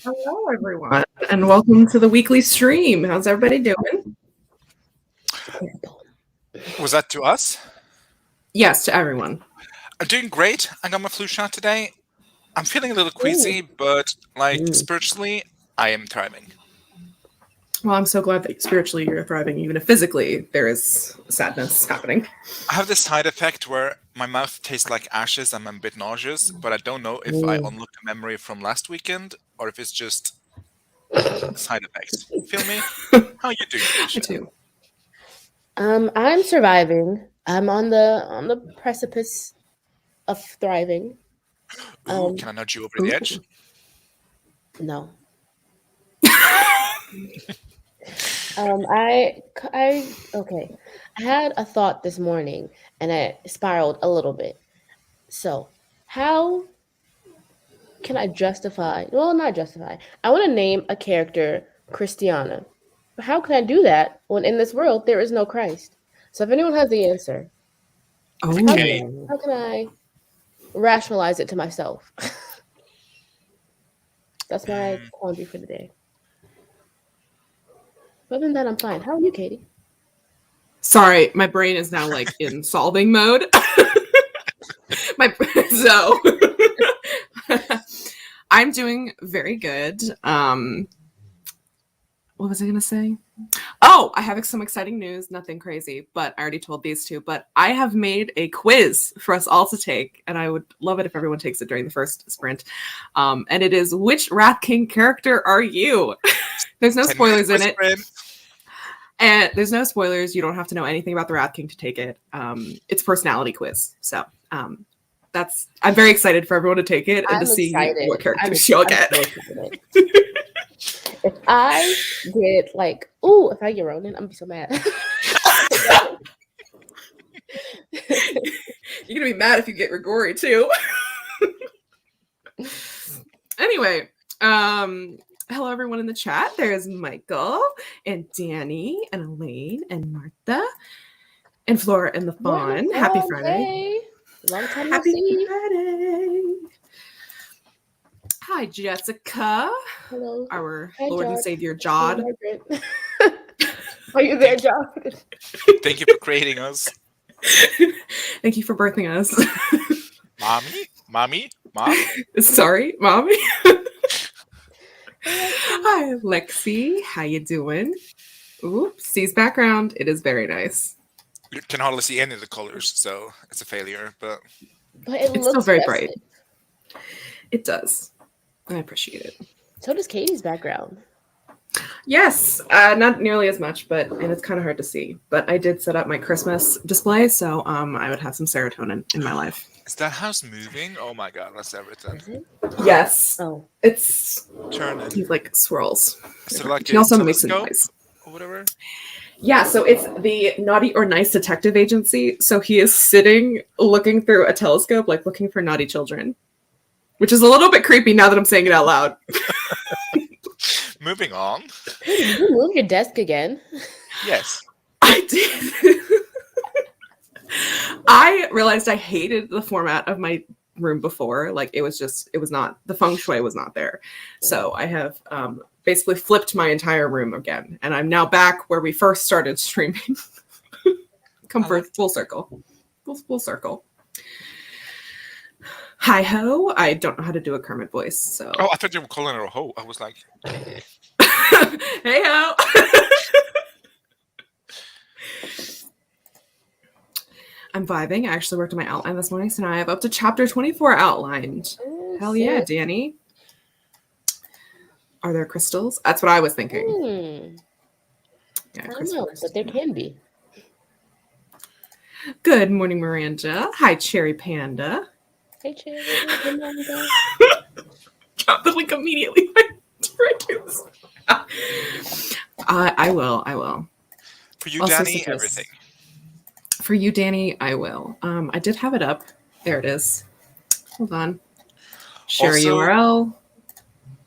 Hello, everyone, and welcome to the weekly stream. How's everybody doing? Was that to us? Yes, to everyone. I'm doing great. I got my flu shot today. I'm feeling a little queasy, but spiritually, I am thriving. Well, I'm so glad that spiritually you're thriving, even if physically there is sadness happening. I have this side effect where my mouth tastes like ashes and I'm a bit nauseous, but I don't know if I unlocked a memory from last weekend or if it's just side effects. Feel me? How are you doing, Alicia? Me too. I'm surviving. I'm on the precipice of thriving. Ooh, can I nudge you over the edge? No. Okay. I had a thought this morning and I spiraled a little bit. So, how can I justify? Well, not justify. I want to name a character Christiana. But how can I do that when in this world there is no Christ? So, if anyone has the answer, how can I rationalize it to myself? That's my quandary for the day. Other than that, I'm fine. How are you, Katie? Sorry, my brain is now like in solving mode. So I'm doing very good. What was I going to say? Oh, I have some exciting news. Nothing crazy, but I already told these two. But I have made a quiz for us all to take, and I would love it if everyone takes it during the first sprint. And it is, which Wrath King character are you? There's no spoilers in it. And there's no spoilers. You don't have to know anything about the Wrath King to take it. It's a personality quiz. So I'm very excited for everyone to take it and to see what characters you'll get. If I get if I get Ronan, I'm gonna be so mad. You're gonna be mad if you get Rigori too. Anyway, hello everyone in the chat. There's Michael and Danny and Elaine and Martha and Flora and the Fawn. Happy Friday. Long time Happy no see. Friday. Hi, Jessica. Hello. Our Hi, Lord Jod. and Savior, Jod. Are you there, Jod? Thank you for creating us. Thank you for birthing us. Mommy? Sorry, Mommy. Hi, Lexi. How you doing? Oops, C's background. It is very nice. You can hardly see any of the colors, so it's a failure, but it's still very bright. It does. I appreciate it. So does Katie's background. Yes, not nearly as much, and it's kind of hard to see. But I did set up my Christmas display, so I would have some serotonin in my life. Is that house moving? Oh my god, that's everything. Is it? Yes. Oh. It's turning. Like swirls. So like it also makes a noise. Or whatever? Yeah, so it's the Naughty or Nice Detective Agency. So he is sitting looking through a telescope, like looking for naughty children. Which is a little bit creepy now that I'm saying it out loud. Moving on. Did you move your desk again? Yes. I did. I realized I hated the format of my room before. Like it was not, the feng shui was not there. So I have basically flipped my entire room again. And I'm now back where we first started streaming. Come for full circle. Full circle. Hi ho. I don't know how to do a Kermit voice, so. Oh, I thought you were calling her a ho. I was like, hey ho. I'm vibing. I actually worked on my outline this morning, so now I have up to chapter 24 outlined. Oh, hell yeah, Danny. Are there crystals? That's what I was thinking. Yeah, I don't know, but there can be. Good. Good morning, Miranda. Hi, Cherry Panda. Hey, Cherry. Good morning, guys. Drop the link immediately. I will. For you, Also Danny, suggest- everything. For you, Danny, I will. I did have it up. There it is. Hold on. Share Also, URL.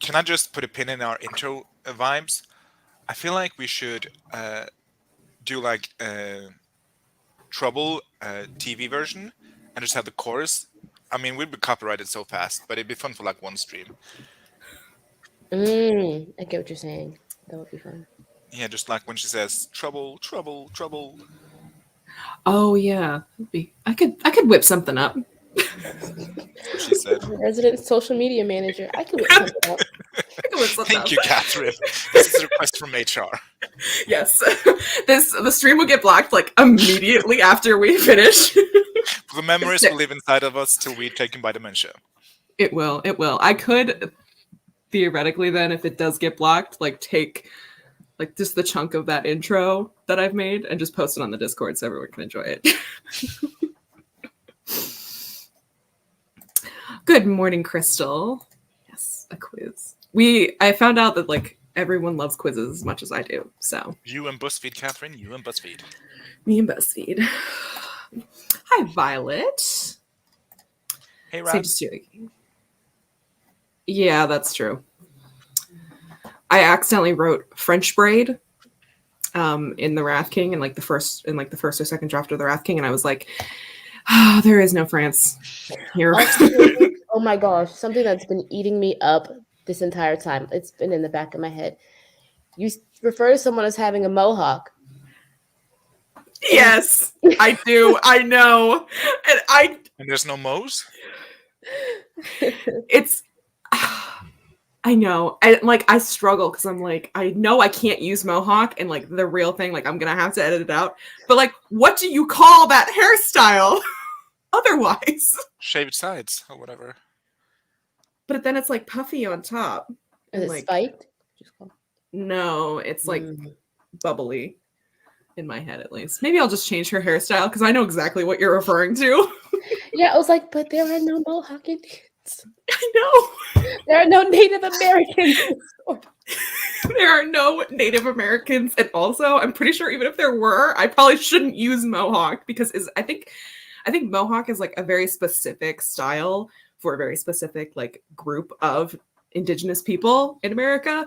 Can I just put a pin in our intro vibes? I feel like we should do like a Trouble TV version and just have the chorus. I mean, we'd be copyrighted so fast, but it'd be fun for like one stream. I get what you're saying. That would be fun. Yeah, just like when she says trouble, trouble, trouble. Oh yeah, I could whip something up. That's what she said. Resident social media manager. I could whip something up. Thank you, Catherine. This is a request from HR. Yes, the stream will get blocked like immediately after we finish. The memories will live inside of us till we're taken by dementia. It will. I could theoretically then, if it does get blocked, like take like just the chunk of that intro that I've made and just post it on the Discord so everyone can enjoy it. Good morning, Crystal. Yes, a quiz. I found out that like everyone loves quizzes as much as I do. So you and BuzzFeed, Catherine. You and BuzzFeed. Me and BuzzFeed. Hi, Violet. Hey, Rab. Yeah, that's true. I accidentally wrote French braid in the Wrath King in like the first or second draft of the Wrath King, and I was like, oh, there is no France here. Oh my gosh, something that's been eating me up this entire time. It's been in the back of my head. You refer to someone as having a mohawk. Yes, I do. I know. And there's no Mo's? It's I know. I struggle because I'm like, I know I can't use mohawk and like the real thing, like I'm gonna have to edit it out. But like, what do you call that hairstyle otherwise? Shaved sides or whatever. But then it's like puffy on top. Is it like, spiked? No, it's like bubbly in my head at least. Maybe I'll just change her hairstyle because I know exactly what you're referring to. Yeah, I was like, but there are no Mohawk Indians. I know. There are no Native Americans. There are no Native Americans, and also I'm pretty sure even if there were, I probably shouldn't use mohawk because I think mohawk is like a very specific style for a very specific like group of indigenous people in America.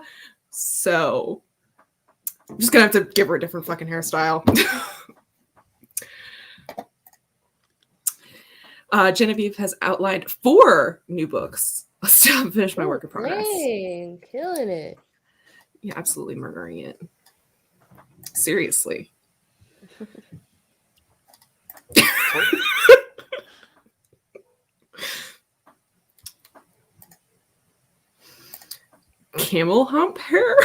So I'm just gonna have to give her a different fucking hairstyle. Genevieve has outlined 4 new books. I'll still finish my work in progress. Dang, killing it. Yeah, absolutely murdering it. Seriously. Camel hump hair?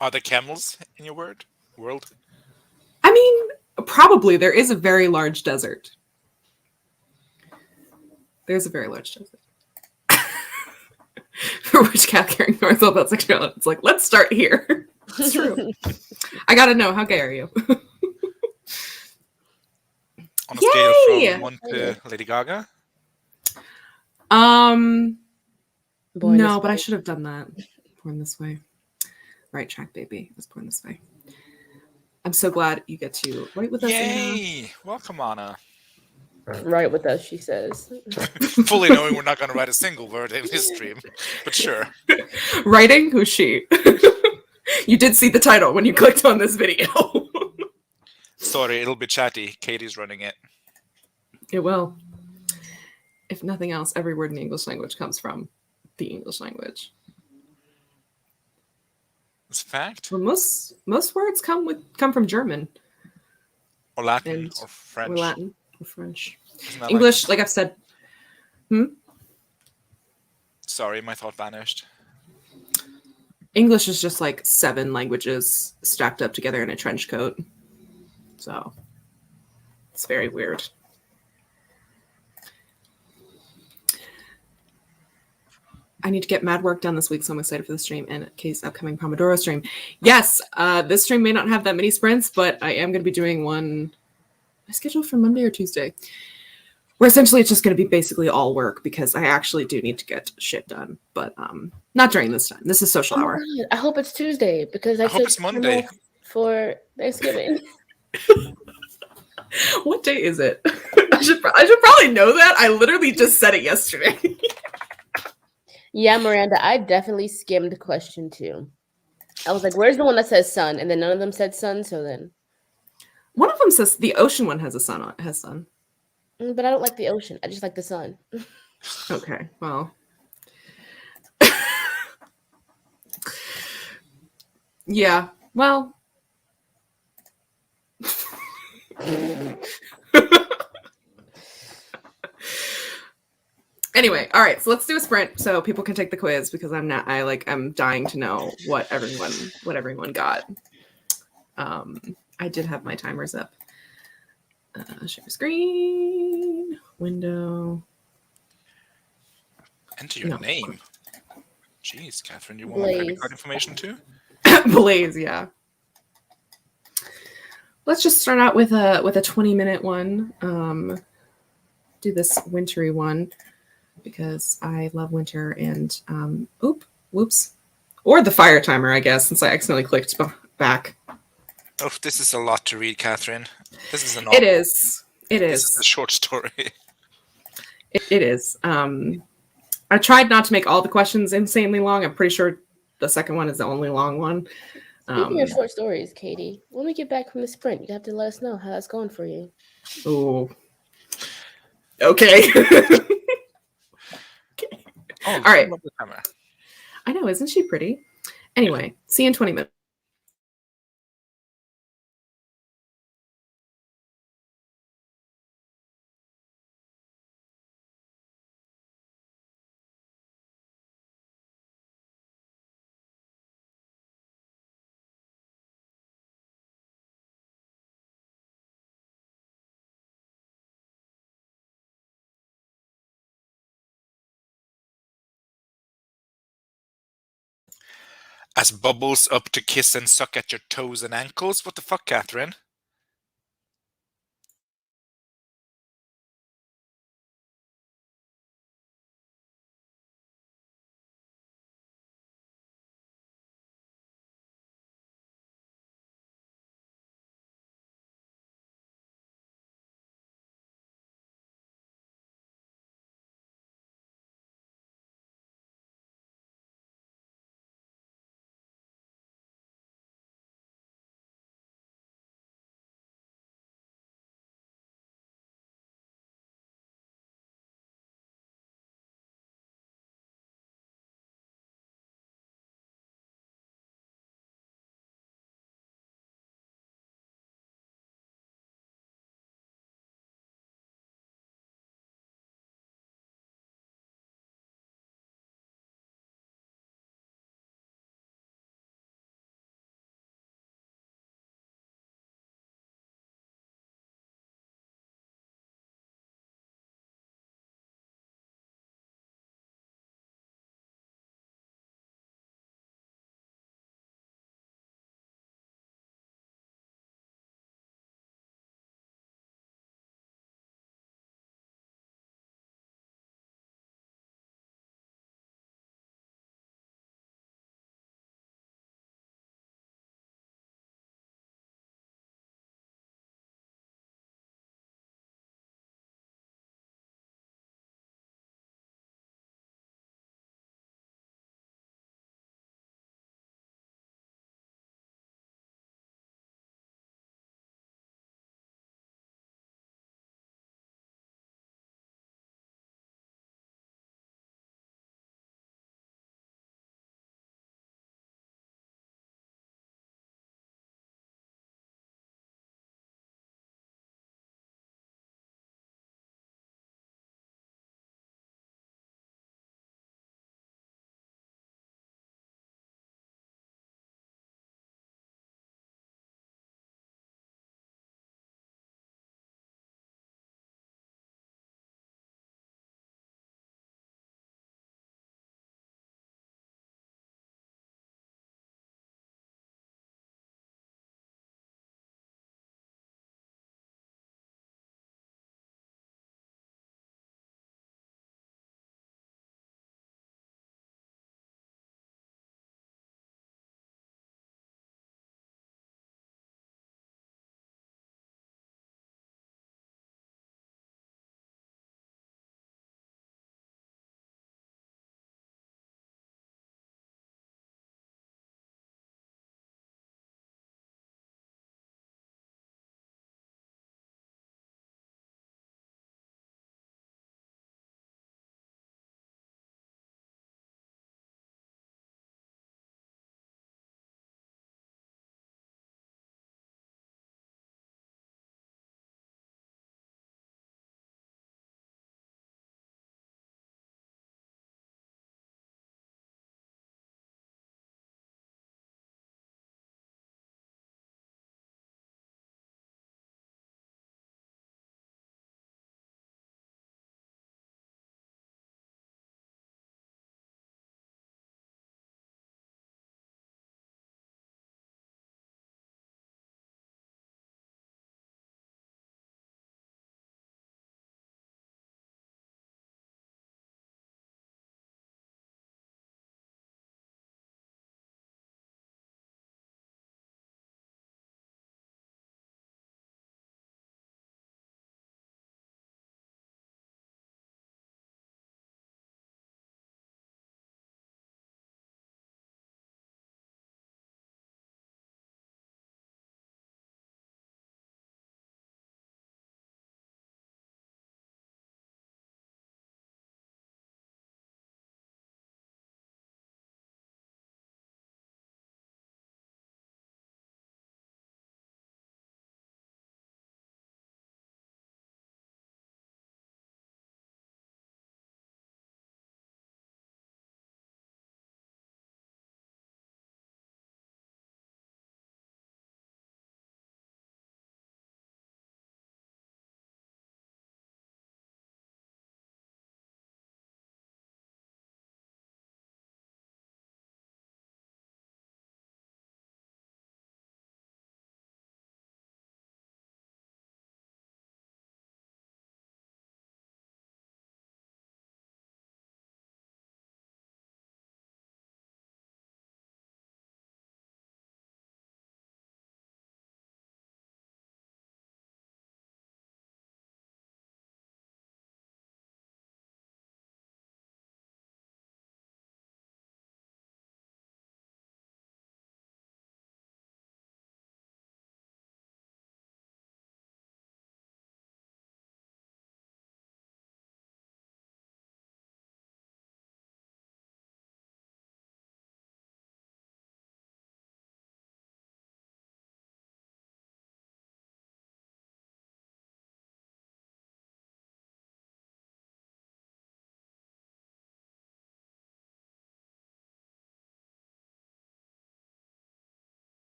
Are there camels in your world? I mean, probably. There is a very large desert. There's a very large desert. For which Catherine knows all about sexuality. It's like, let's start here. It's true. I gotta know, how gay are you? On a scale from 1 to Lady Gaga? No, but I should have done that. Born This Way. Right track, baby. I was born this way. I'm so glad you get to write with us. Yay! Anna. Welcome, Anna. Write with us, she says. Fully knowing we're not going to write a single word in this stream, but sure. Writing? Who's she? You did see the title when you clicked on this video. Sorry, it'll be chatty. Katie's running it. It will. If nothing else, every word in the English language comes from the English language. It's a fact. Well, most words come from German. Or Latin, or French. Or Latin, or French. English, like I've said. Sorry, my thought vanished. English is just like 7 languages stacked up together in a trench coat. So it's very weird. I need to get mad work done this week, so I'm excited for the stream and Katie's upcoming Pomodoro stream. Yes, this stream may not have that many sprints, but I am going to be doing one I scheduled for Monday or Tuesday. Where essentially it's just going to be basically all work because I actually do need to get shit done, but not during this time. This is social Oh my hour. God, I hope it's Tuesday because I hope took it's time Monday. off for Thanksgiving. What day is it? I should probably know that. I literally just said it yesterday. Yeah, Miranda, I definitely skimmed question 2. I was like, where's the one that says sun? And then none of them said sun, so then. One of them says the ocean one has a sun on has sun. But I don't like the ocean. I just like the sun. Okay, well. Yeah, well. Anyway, all right, so let's do a sprint so people can take the quiz because I'm dying to know what everyone got. I did have my timers up. Share screen, window. Enter your name. Jeez, Catherine, you want my credit card information too? Blaze, yeah. Let's just start out with a 20-minute one. Do this wintry one because I love winter and whoops. Or the fire timer, I guess, since I accidentally clicked back. Oh, this is a lot to read, Catherine. This is a novel. It is. This is a short story. It is. I tried not to make all the questions insanely long. I'm pretty sure the second one is the only long one. Speaking of short stories, Katie, when we get back from the sprint, you have to let us know how that's going for you. Oh. Okay. Oh, all right. Camera. I know, isn't she pretty? Anyway, see you in 20 minutes. As bubbles up to kiss and suck at your toes and ankles? What the fuck, Catherine?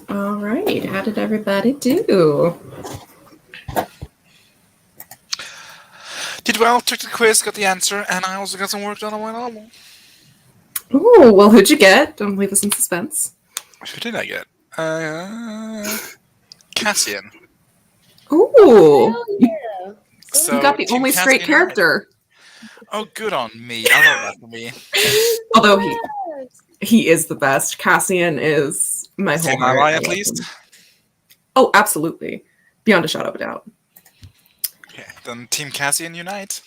All right. How did everybody do? Did well, took the quiz, got the answer, and I also got some work done on my novel. Ooh, well, who'd you get? Don't leave us in suspense. Who did I get? Cassian. Ooh, Hell yeah. So you got the Team only straight Cassian, right? character. Oh, good on me. I love that for me. Although Yes. he is the best. Cassian is my whole Team heart. ally, I at love least. him. Oh, absolutely. Beyond a shadow of a doubt. Okay, then Team Cassian unite.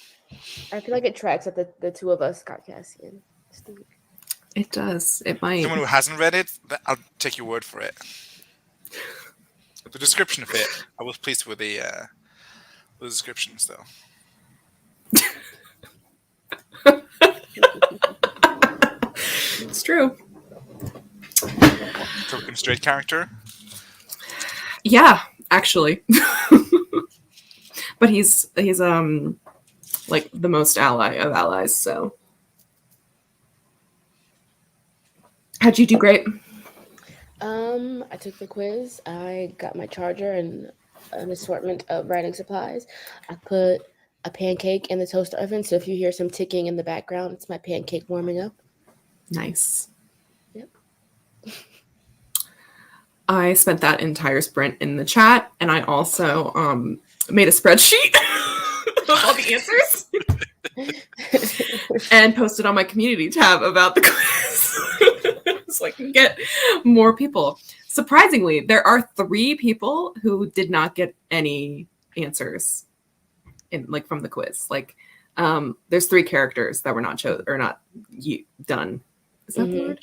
I feel like it tracks that the two of us got Cassian. Steve. It does. It might. Someone who hasn't read it, I'll take your word for it. The description of it, I was pleased with the descriptions, though. It's true. Token straight character. Yeah, actually. But he's like the most ally of allies, so. How'd you do? Great? I took the quiz. I got my charger and an assortment of writing supplies. I put a pancake in the toaster oven, so if you hear some ticking in the background, it's my pancake warming up. Nice. Yep. I spent that entire sprint in the chat, and I also made a spreadsheet of all the answers and posted on my community tab about the quiz so I can get more people. Surprisingly, there are 3 people who did not get any answers from the quiz. There's 3 characters that were not chosen or not done. Is that the word?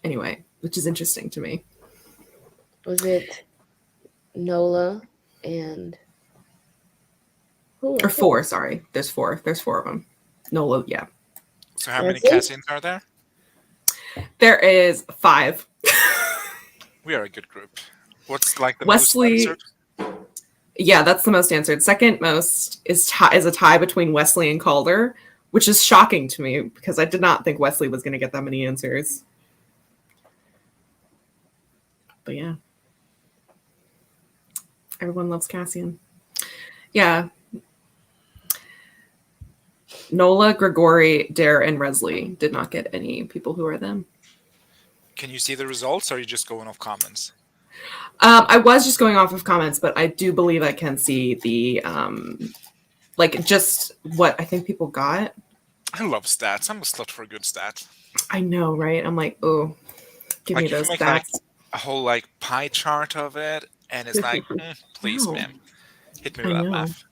Anyway, which is interesting to me. Was it Nola and who? Or 4, sorry. There's 4. There's 4 of them. Nola, yeah. So how many Cassians are there? There is 5. We are a good group. What's like the Wesley, most answered? Yeah, that's the most answered. Second most is a tie between Wesley and Calder, which is shocking to me because I did not think Wesley was going to get that many answers. But yeah. Everyone loves Cassian. Yeah. Nola, Grigori, Dare, and Resley did not get any people who are them. Can you see the results, or are you just going off comments? I was just going off of comments, but I do believe I can see the just what I think people got. I love stats. I'm a slut for a good stat. I know, right? I'm like, oh, give me those make stats. a whole pie chart of it, and it's like, please, ma'am, hit me with that math.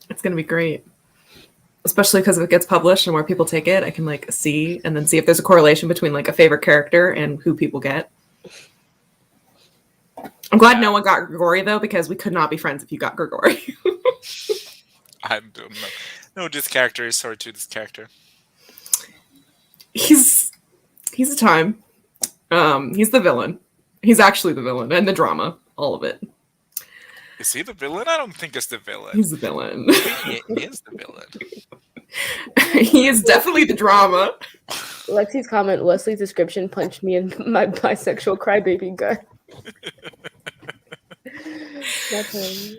It's gonna be great, especially because if it gets published and more people take it, I can see and then see if there's a correlation between a favorite character and who people get. I'm glad no one got Grigori though, because we could not be friends if you got Grigori. I don't know. No, this character is sorry to this character. He's a time. He's the villain. He's actually the villain and the drama, all of it. Is he the villain? I don't think it's the villain. He's the villain. He is the villain. He is definitely the drama. Lexi's comment, Wesley's description punched me in my bisexual crybaby gut. That's hilarious.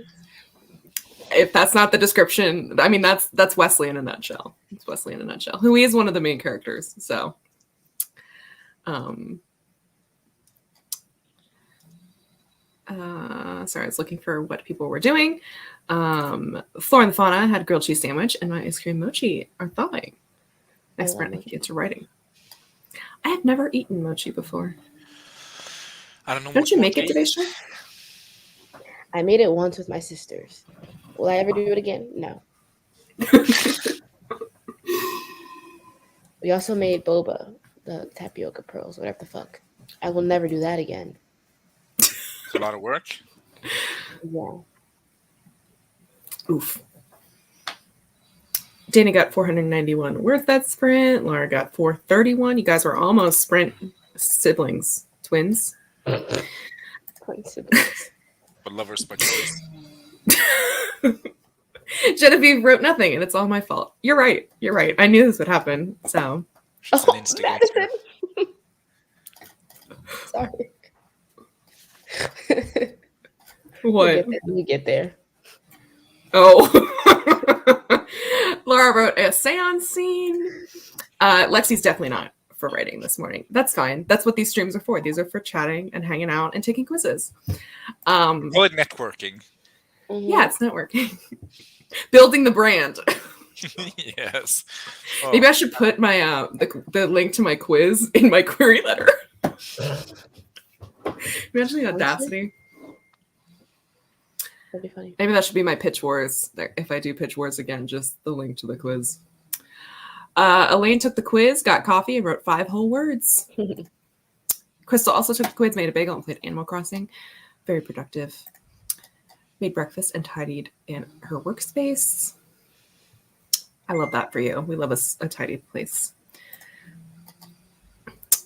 If that's not the description, I mean, that's Wesley in a nutshell. It's Wesley in a nutshell, who is one of the main characters. So, sorry, I was looking for what people were doing. Flora and the Fauna had grilled cheese sandwich, and my ice cream mochi are thawing. Next sprint, I can get to writing. I have never eaten mochi before. I don't know. Don't you make it today, Sean? I made it once with my sisters. Will I ever do it again? No. We also made boba, the tapioca pearls, whatever the fuck. I will never do that again. It's a lot of work. Yeah. Oof. Dana got 491 worth that sprint. Laura got 431. You guys were almost sprint siblings, twins. Twin siblings. But lovers by choice. Genevieve wrote nothing, and it's all my fault. You're right. You're right. I knew this would happen. So, She's an instigator. Sorry. What? We get there. Oh. Laura wrote a seance scene. Lexi's definitely not for writing this morning. That's fine. That's what these streams are for. These are for chatting and hanging out and taking quizzes. Call it networking. Yeah, it's networking. Building the brand. Yes. Oh. Maybe I should put my the link to my quiz in my query letter. Imagine the audacity. That'd be funny. Maybe that should be my pitch wars. If I do pitch wars again, just the link to the quiz. Elaine took the quiz, got coffee, and wrote 5 whole words. Crystal also took the quiz, made a bagel, and played Animal Crossing. Very productive. Made breakfast and tidied in her workspace. I love that for you. We love a tidy place.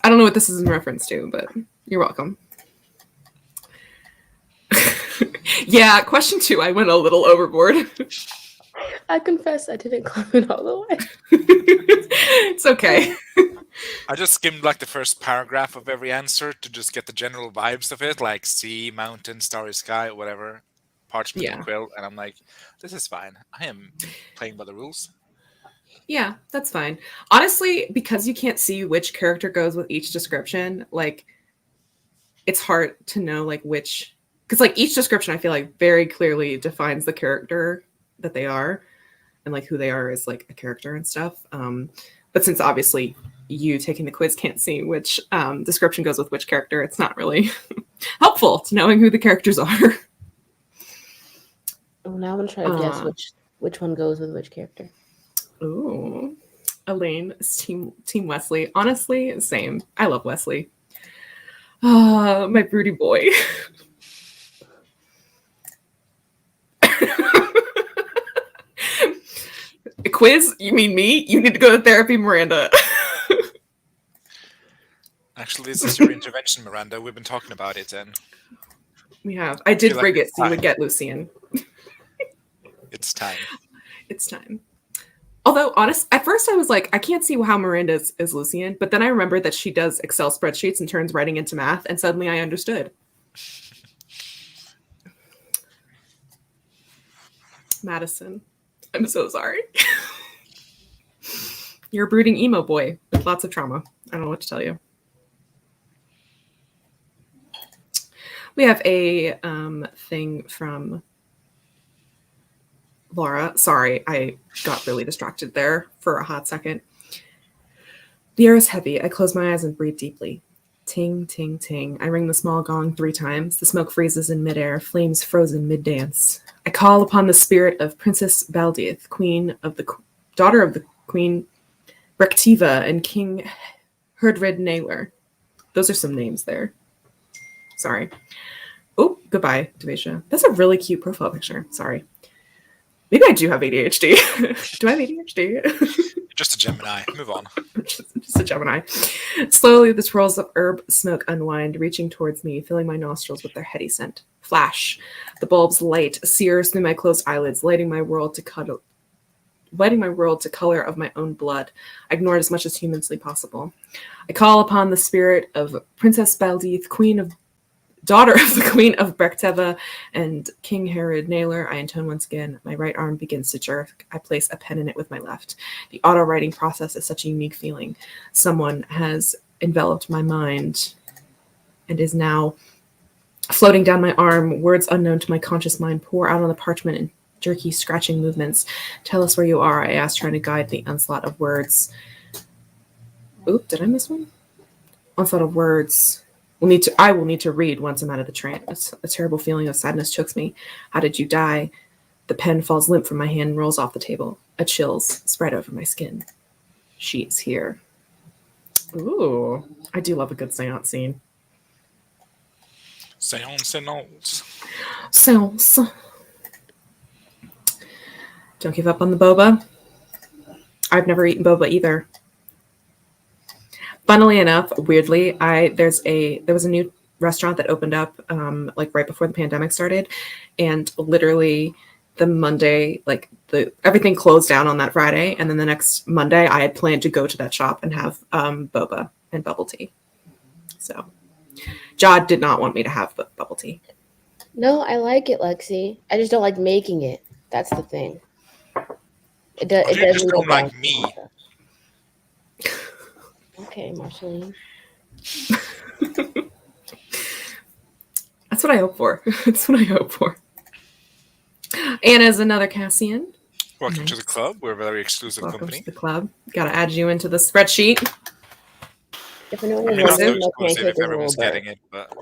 I don't know what this is in reference to, but you're welcome. Yeah, question 2, I went a little overboard. I confess I didn't comment all the way. It's okay. I just skimmed like the first paragraph of every answer to just get the general vibes of it, like sea, mountain, starry sky, whatever, parchment and quill, and I'm like, this is fine. I am playing by the rules. Yeah, that's fine. Honestly, because you can't see which character goes with each description, like, it's hard to know, like, which... Because, like, each description, I feel like, very clearly defines the character that they are, and, like, who they are is, like, a character and stuff. But since, obviously, you taking the quiz can't see which description goes with which character, it's not really helpful to knowing who the characters are. Oh, now I'm going to try to guess which one goes with which character. Ooh. Elaine is Team Wesley. Honestly, same. I love Wesley. My broody boy. A quiz? You mean me? You need to go to therapy, Miranda. Actually, this is your intervention, Miranda. We've been talking about it, and we have. I did rig it so you would get Lucian. It's time. It's time. Although, at first I was like, I can't see how Miranda is Lucian, but then I remembered that she does Excel spreadsheets and turns writing into math, and suddenly I understood. Madison, I'm so sorry. You're a brooding emo boy with lots of trauma. I don't know what to tell you. We have a thing from Laura. Sorry, I got really distracted there for a hot second. The air is heavy. I close my eyes and breathe deeply. Ting, ting, ting. I ring the small gong 3 times. The smoke freezes in midair, flames frozen mid-dance. I call upon the spirit of Princess Baldith, daughter of the Queen Brektiva and King Herdred Naylor. Those are some names there. Sorry. Oh, goodbye, Devasia. That's a really cute profile picture. Sorry. Maybe I do have ADHD. Do I have ADHD? Just a Gemini. Move on. just a Gemini. Slowly, the swirls of herb smoke unwind, reaching towards me, filling my nostrils with their heady scent. Flash. The bulb's light sears through my closed eyelids, lighting my world to color of my own blood. I ignore it as much as humanly possible. I call upon the spirit of Princess Baldith, daughter of the Queen of Brektiva and King Herod Naylor. I intone once again. My right arm begins to jerk. I place a pen in it with my left. The auto-writing process is such a unique feeling. Someone has enveloped my mind and is now floating down my arm. Words unknown to my conscious mind pour out on the parchment in jerky, scratching movements. Tell us where you are, I ask, trying to guide the onslaught of words. Oop, did I miss one? Onslaught of words. I will need to read once I'm out of the trance. A terrible feeling of sadness chokes me. How did you die? The pen falls limp from my hand and rolls off the table. A chills spread over my skin. She is here. Ooh, I do love a good seance scene. Seance. Don't give up on the boba. I've never eaten boba either. Funnily enough, weirdly, there was a new restaurant that opened up like right before the pandemic started, and literally the Monday, like everything closed down on that Friday, and then the next Monday I had planned to go to that shop and have boba and bubble tea. So Jod did not want me to have bubble tea. No, I like it, Lexi. I just don't like making it. That's the thing. It You just doesn't go don't like down. me. Okay, Marceline. That's what I hope for. That's what I hope for. Anna's another Cassian. Welcome to the club. We're a very exclusive Welcome company. to the club. Got to add you into the spreadsheet. If anyone I is mean, not so wondering, my exclusive pancake if is a little everyone's bird. getting it, but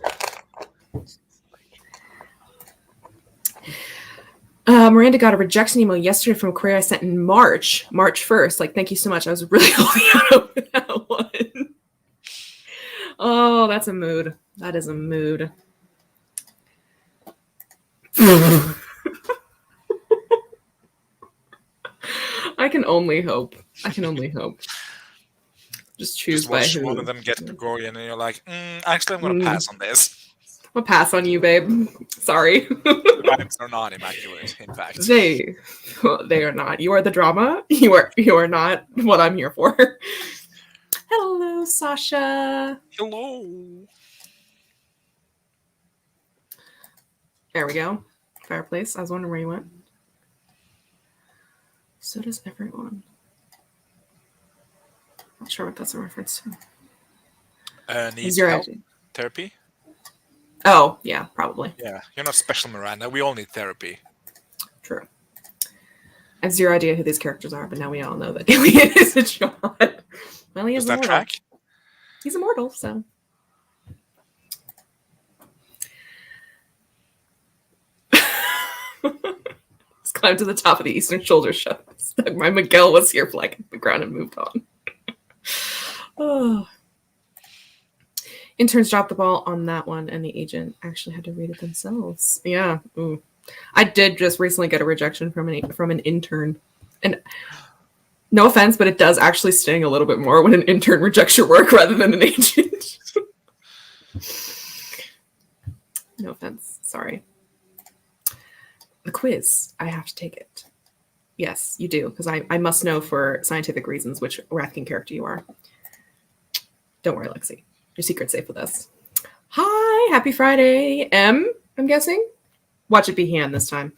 Miranda got a rejection email yesterday from a query I sent in March 1st. Like, thank you so much. I was really holding out for that one. Oh, that's a mood. That is a mood. I can only hope. Just choose just by watch who. one of them get Gregorian and you're like, actually, I'm going to pass on this. I'll pass on you, babe. Sorry. The vibes are not immaculate, in fact. They are not. You are the drama. You are not what I'm here for. Hello, Sasha. Hello. There we go. Fireplace. I was wondering where you went. So does everyone. Not sure what that's a reference to. Needs Zero help? idea. Therapy? Oh, yeah, probably. Yeah, you're not special, Miranda. We all need therapy. True. I have zero idea who these characters are, but now we all know that Alien is a John. Well, he is Does that immortal. track? He's immortal, so. Let's climb to the top of the Eastern Shoulder show. My Miguel was here flagging the ground and moved on. Oh. Interns dropped the ball on that one, and the agent actually had to read it themselves. Yeah. Ooh. I did just recently get a rejection from an intern. And no offense, but it does actually sting a little bit more when an intern rejects your work rather than an agent. No offense. Sorry. The quiz. I have to take it. Yes, you do, because I must know for scientific reasons which Wrath King character you are. Don't worry, Lexi. Your secret's safe with us. Hi, happy Friday. M, I'm guessing? Watch it be hand this time.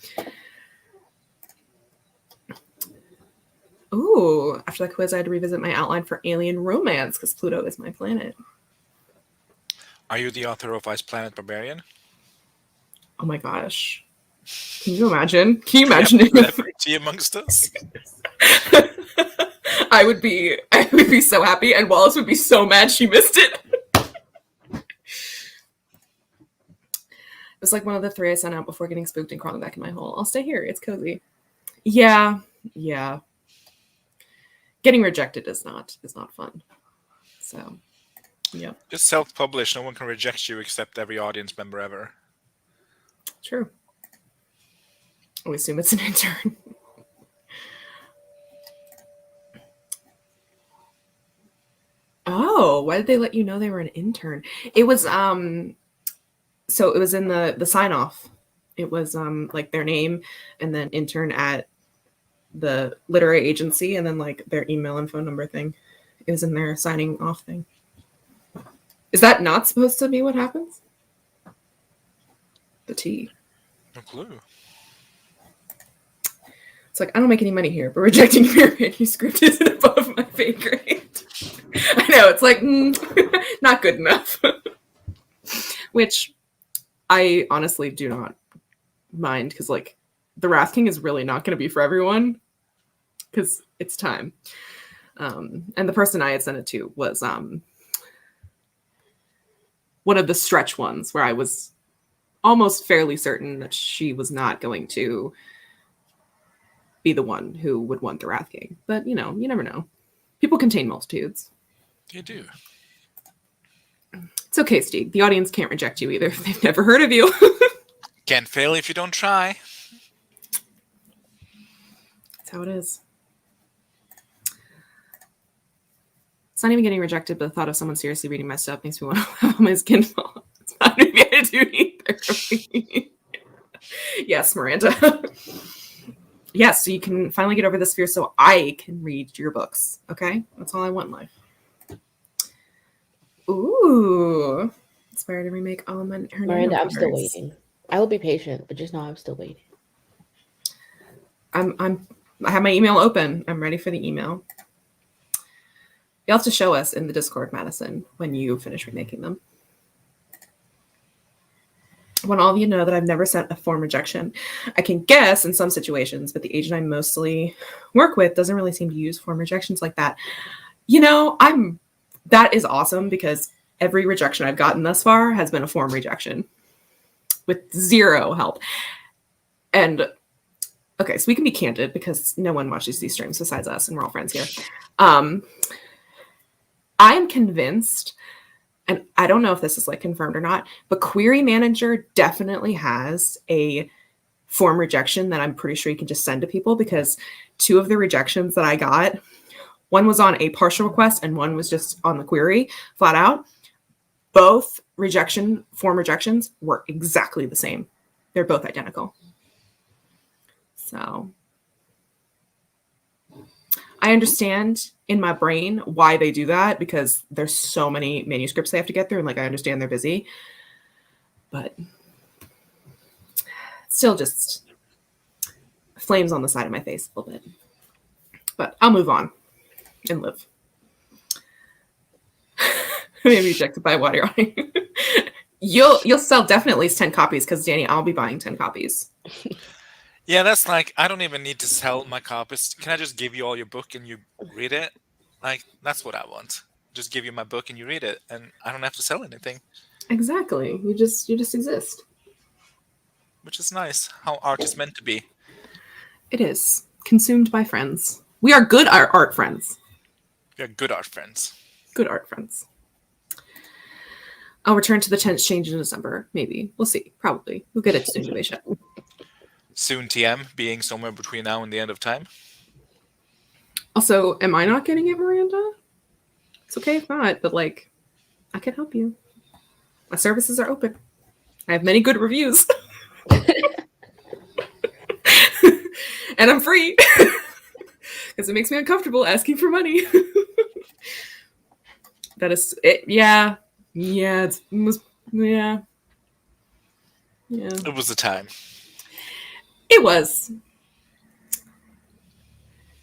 Ooh, after that quiz, I had to revisit my outline for Alien Romance because Pluto is my planet. Are you the author of Ice Planet Barbarian? Oh my gosh. Can you imagine? Can you imagine if celebrity amongst us? I would be so happy, and Wallace would be so mad she missed it. It was like one of the 3 I sent out before getting spooked and crawling back in my hole. I'll stay here. It's cozy. Yeah. Getting rejected is not fun. So, yeah. Just self-publish. No one can reject you except every audience member ever. True. We assume it's an intern. Oh, why did they let you know they were an intern? It was so it was in the sign off. It was like their name and then intern at the literary agency and then like their email and phone number thing. It was in their signing off thing. Is that not supposed to be what happens? The T. No clue. It's like, I don't make any money here, but rejecting your manuscript isn't above my pay grade. I know, it's like, not good enough. Which I honestly do not mind, because like, the Wrath King is really not going to be for everyone, because it's time. And the person I had sent it to was one of the stretch ones, where I was almost fairly certain that she was not going to be the one who would want the Wrath King. But, you know, you never know. People contain multitudes. They do. It's okay, Steve. The audience can't reject you either. They've never heard of you. Can't fail if you don't try. That's how it is. It's not even getting rejected, but the thought of someone seriously reading my stuff makes me want to have my skin fall. It's not going to be able to do either. Yes, Miranda. Yes, so you can finally get over this fear so I can read your books. Okay? That's all I want in life. Ooh. It's Aspire to remake all her Miranda, I'm still covers. waiting. I will be patient, but just know I'm still waiting. I have my email open. I'm ready for the email. You'll have to show us in the Discord, Madison, when you finish remaking them. I want all of you to know that I've never sent a form rejection. I can guess in some situations, but the agent I mostly work with doesn't really seem to use form rejections like that. You know, that is awesome because every rejection I've gotten thus far has been a form rejection with zero help. And okay, so we can be candid because no one watches these streams besides us, and we're all friends here. I am convinced, and I don't know if this is like confirmed or not, but Query Manager definitely has a form rejection that I'm pretty sure you can just send to people, because 2 of the rejections that I got, one was on a partial request and one was just on the query flat out. Both form rejections were exactly the same. They're both identical. So I understand in my brain why they do that, because there's so many manuscripts they have to get through, and like I understand they're busy, but still just flames on the side of my face a little bit. But I'll move on and live. Maybe rejected by water. You'll sell definitely at least 10 copies, because Danny, I'll be buying 10 copies. Yeah, that's like, I don't even need to sell my copies. Can I just give you all your book and you read it? Like, that's what I want. Just give you my book and you read it, and I don't have to sell anything. Exactly. You just exist. Which is nice. How art is meant to be. It is. Consumed by friends. We are good art friends. We are good art friends. Good art friends. I'll return to the tense change in December. Maybe. We'll see. Probably. We'll get it soon anyway. Soon TM being somewhere between now and the end of time. Also, am I not getting it, Miranda? It's okay if not, but like, I can help you. My services are open. I have many good reviews. And I'm free. Because it makes me uncomfortable asking for money. That is it. Yeah. Yeah. Yeah. It was a time. It was.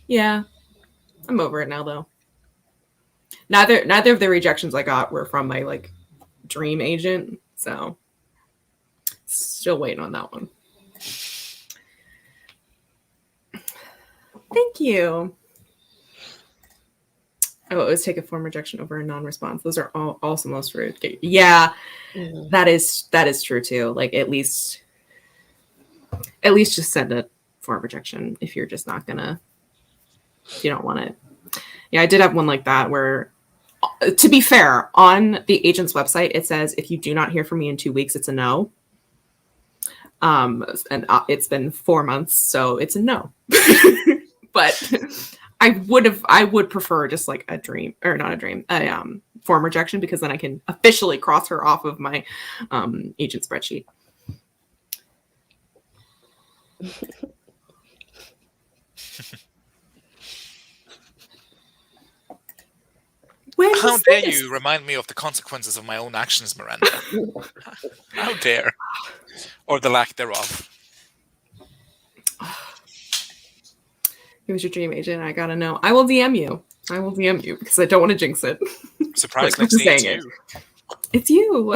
Yeah. I'm over it now, though. Neither of the rejections I got were from my like dream agent, so still waiting on that one. Thank you. I will always take a form rejection over a non-response. Those are all also most rude. Yeah, that is true too. Like at least just send a form rejection if you're just not gonna, if you don't want it. Yeah, I did have one like that where, to be fair, on the agent's website, it says if you do not hear from me in 2 weeks, it's a no. And it's been 4 months, so it's a no. But I would prefer just like a form rejection, because then I can officially cross her off of my agent spreadsheet. How dare you remind me of the consequences of my own actions, Miranda? How dare. Or the lack thereof. It was your dream agent. I gotta know. I will DM you. Because I don't want to jinx it. Surprise, like, Lexi, it's you. It's you.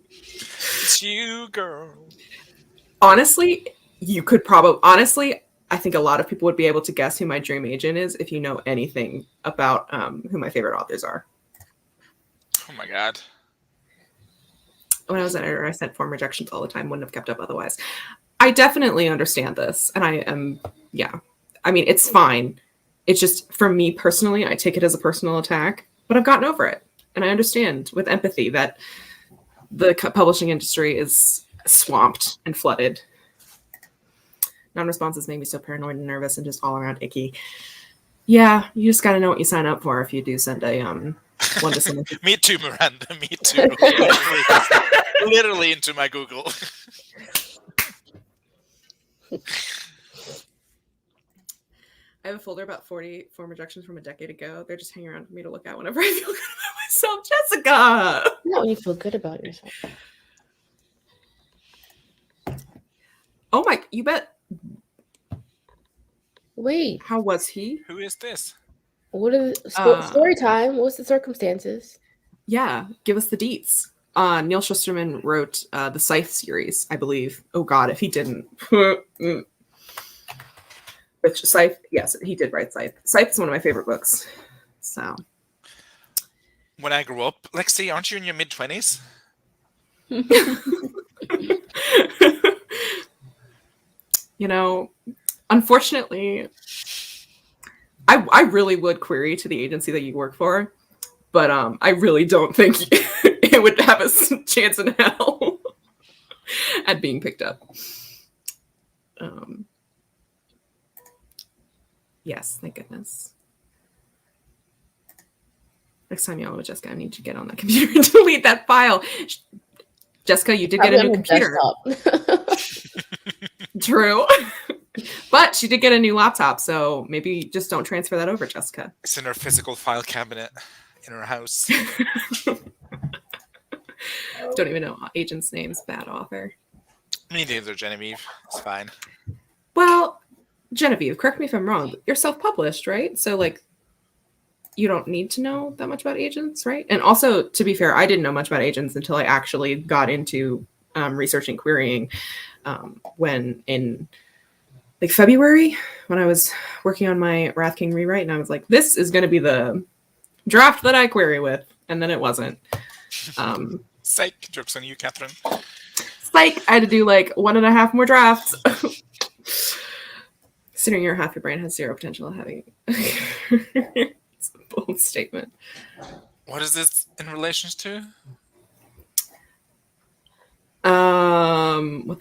It's you, girl. Honestly, you could probably... Honestly, I think a lot of people would be able to guess who my dream agent is if you know anything about who my favorite authors are. Oh my god. When I was an editor, I sent form rejections all the time. Wouldn't have kept up otherwise. I definitely understand this. And I am... Yeah. I mean, it's fine. It's just, for me personally, I take it as a personal attack. But I've gotten over it. And I understand with empathy that the publishing industry is swamped and flooded. Non-responses make me so paranoid and nervous and just all around icky. Yeah, you just got to know what you sign up for if you do send a one to someone. Me too, Miranda. Me too. Literally into my Google. I have a folder about 40 form rejections from a decade ago. They're just hanging around for me to look at whenever I feel good about yourself, Jessica. No, you feel good about yourself. Oh my, you bet. Wait, How was he? Who is this? what is story time? What's the circumstances? Yeah, give us the deets. Neil Shusterman wrote the Scythe series, I believe. Oh God, if he didn't. Which Scythe, yes, he did write Scythe. Scythe is one of my favorite books. So. When I grew up, Lexi, aren't you in your mid-20s? You know, unfortunately, I really would query to the agency that you work for, but I really don't think it would have a chance in hell at being picked up. Yes, thank goodness. Next time y'all with Jessica, I need to get on that computer and delete that file. Jessica, you did get a new computer. True. But she did get a new laptop, so maybe just don't transfer that over, Jessica. It's in her physical file cabinet in her house. Don't even know agent's names, bad author. Me neither, Genevieve. It's fine. Well, Genevieve, correct me if I'm wrong, but you're self-published, right? So, like, you don't need to know that much about agents, right? And also, to be fair, I didn't know much about agents until I actually got into researching querying when in like February, when I was working on my Wrath King rewrite, and I was like, this is going to be the draft that I query with. And then it wasn't. Psych, joke's on you, Catherine. Psych, I had to do like 1.5 more drafts. Considering your half your brain has zero potential of having it's a bold statement. What is this in relation to? What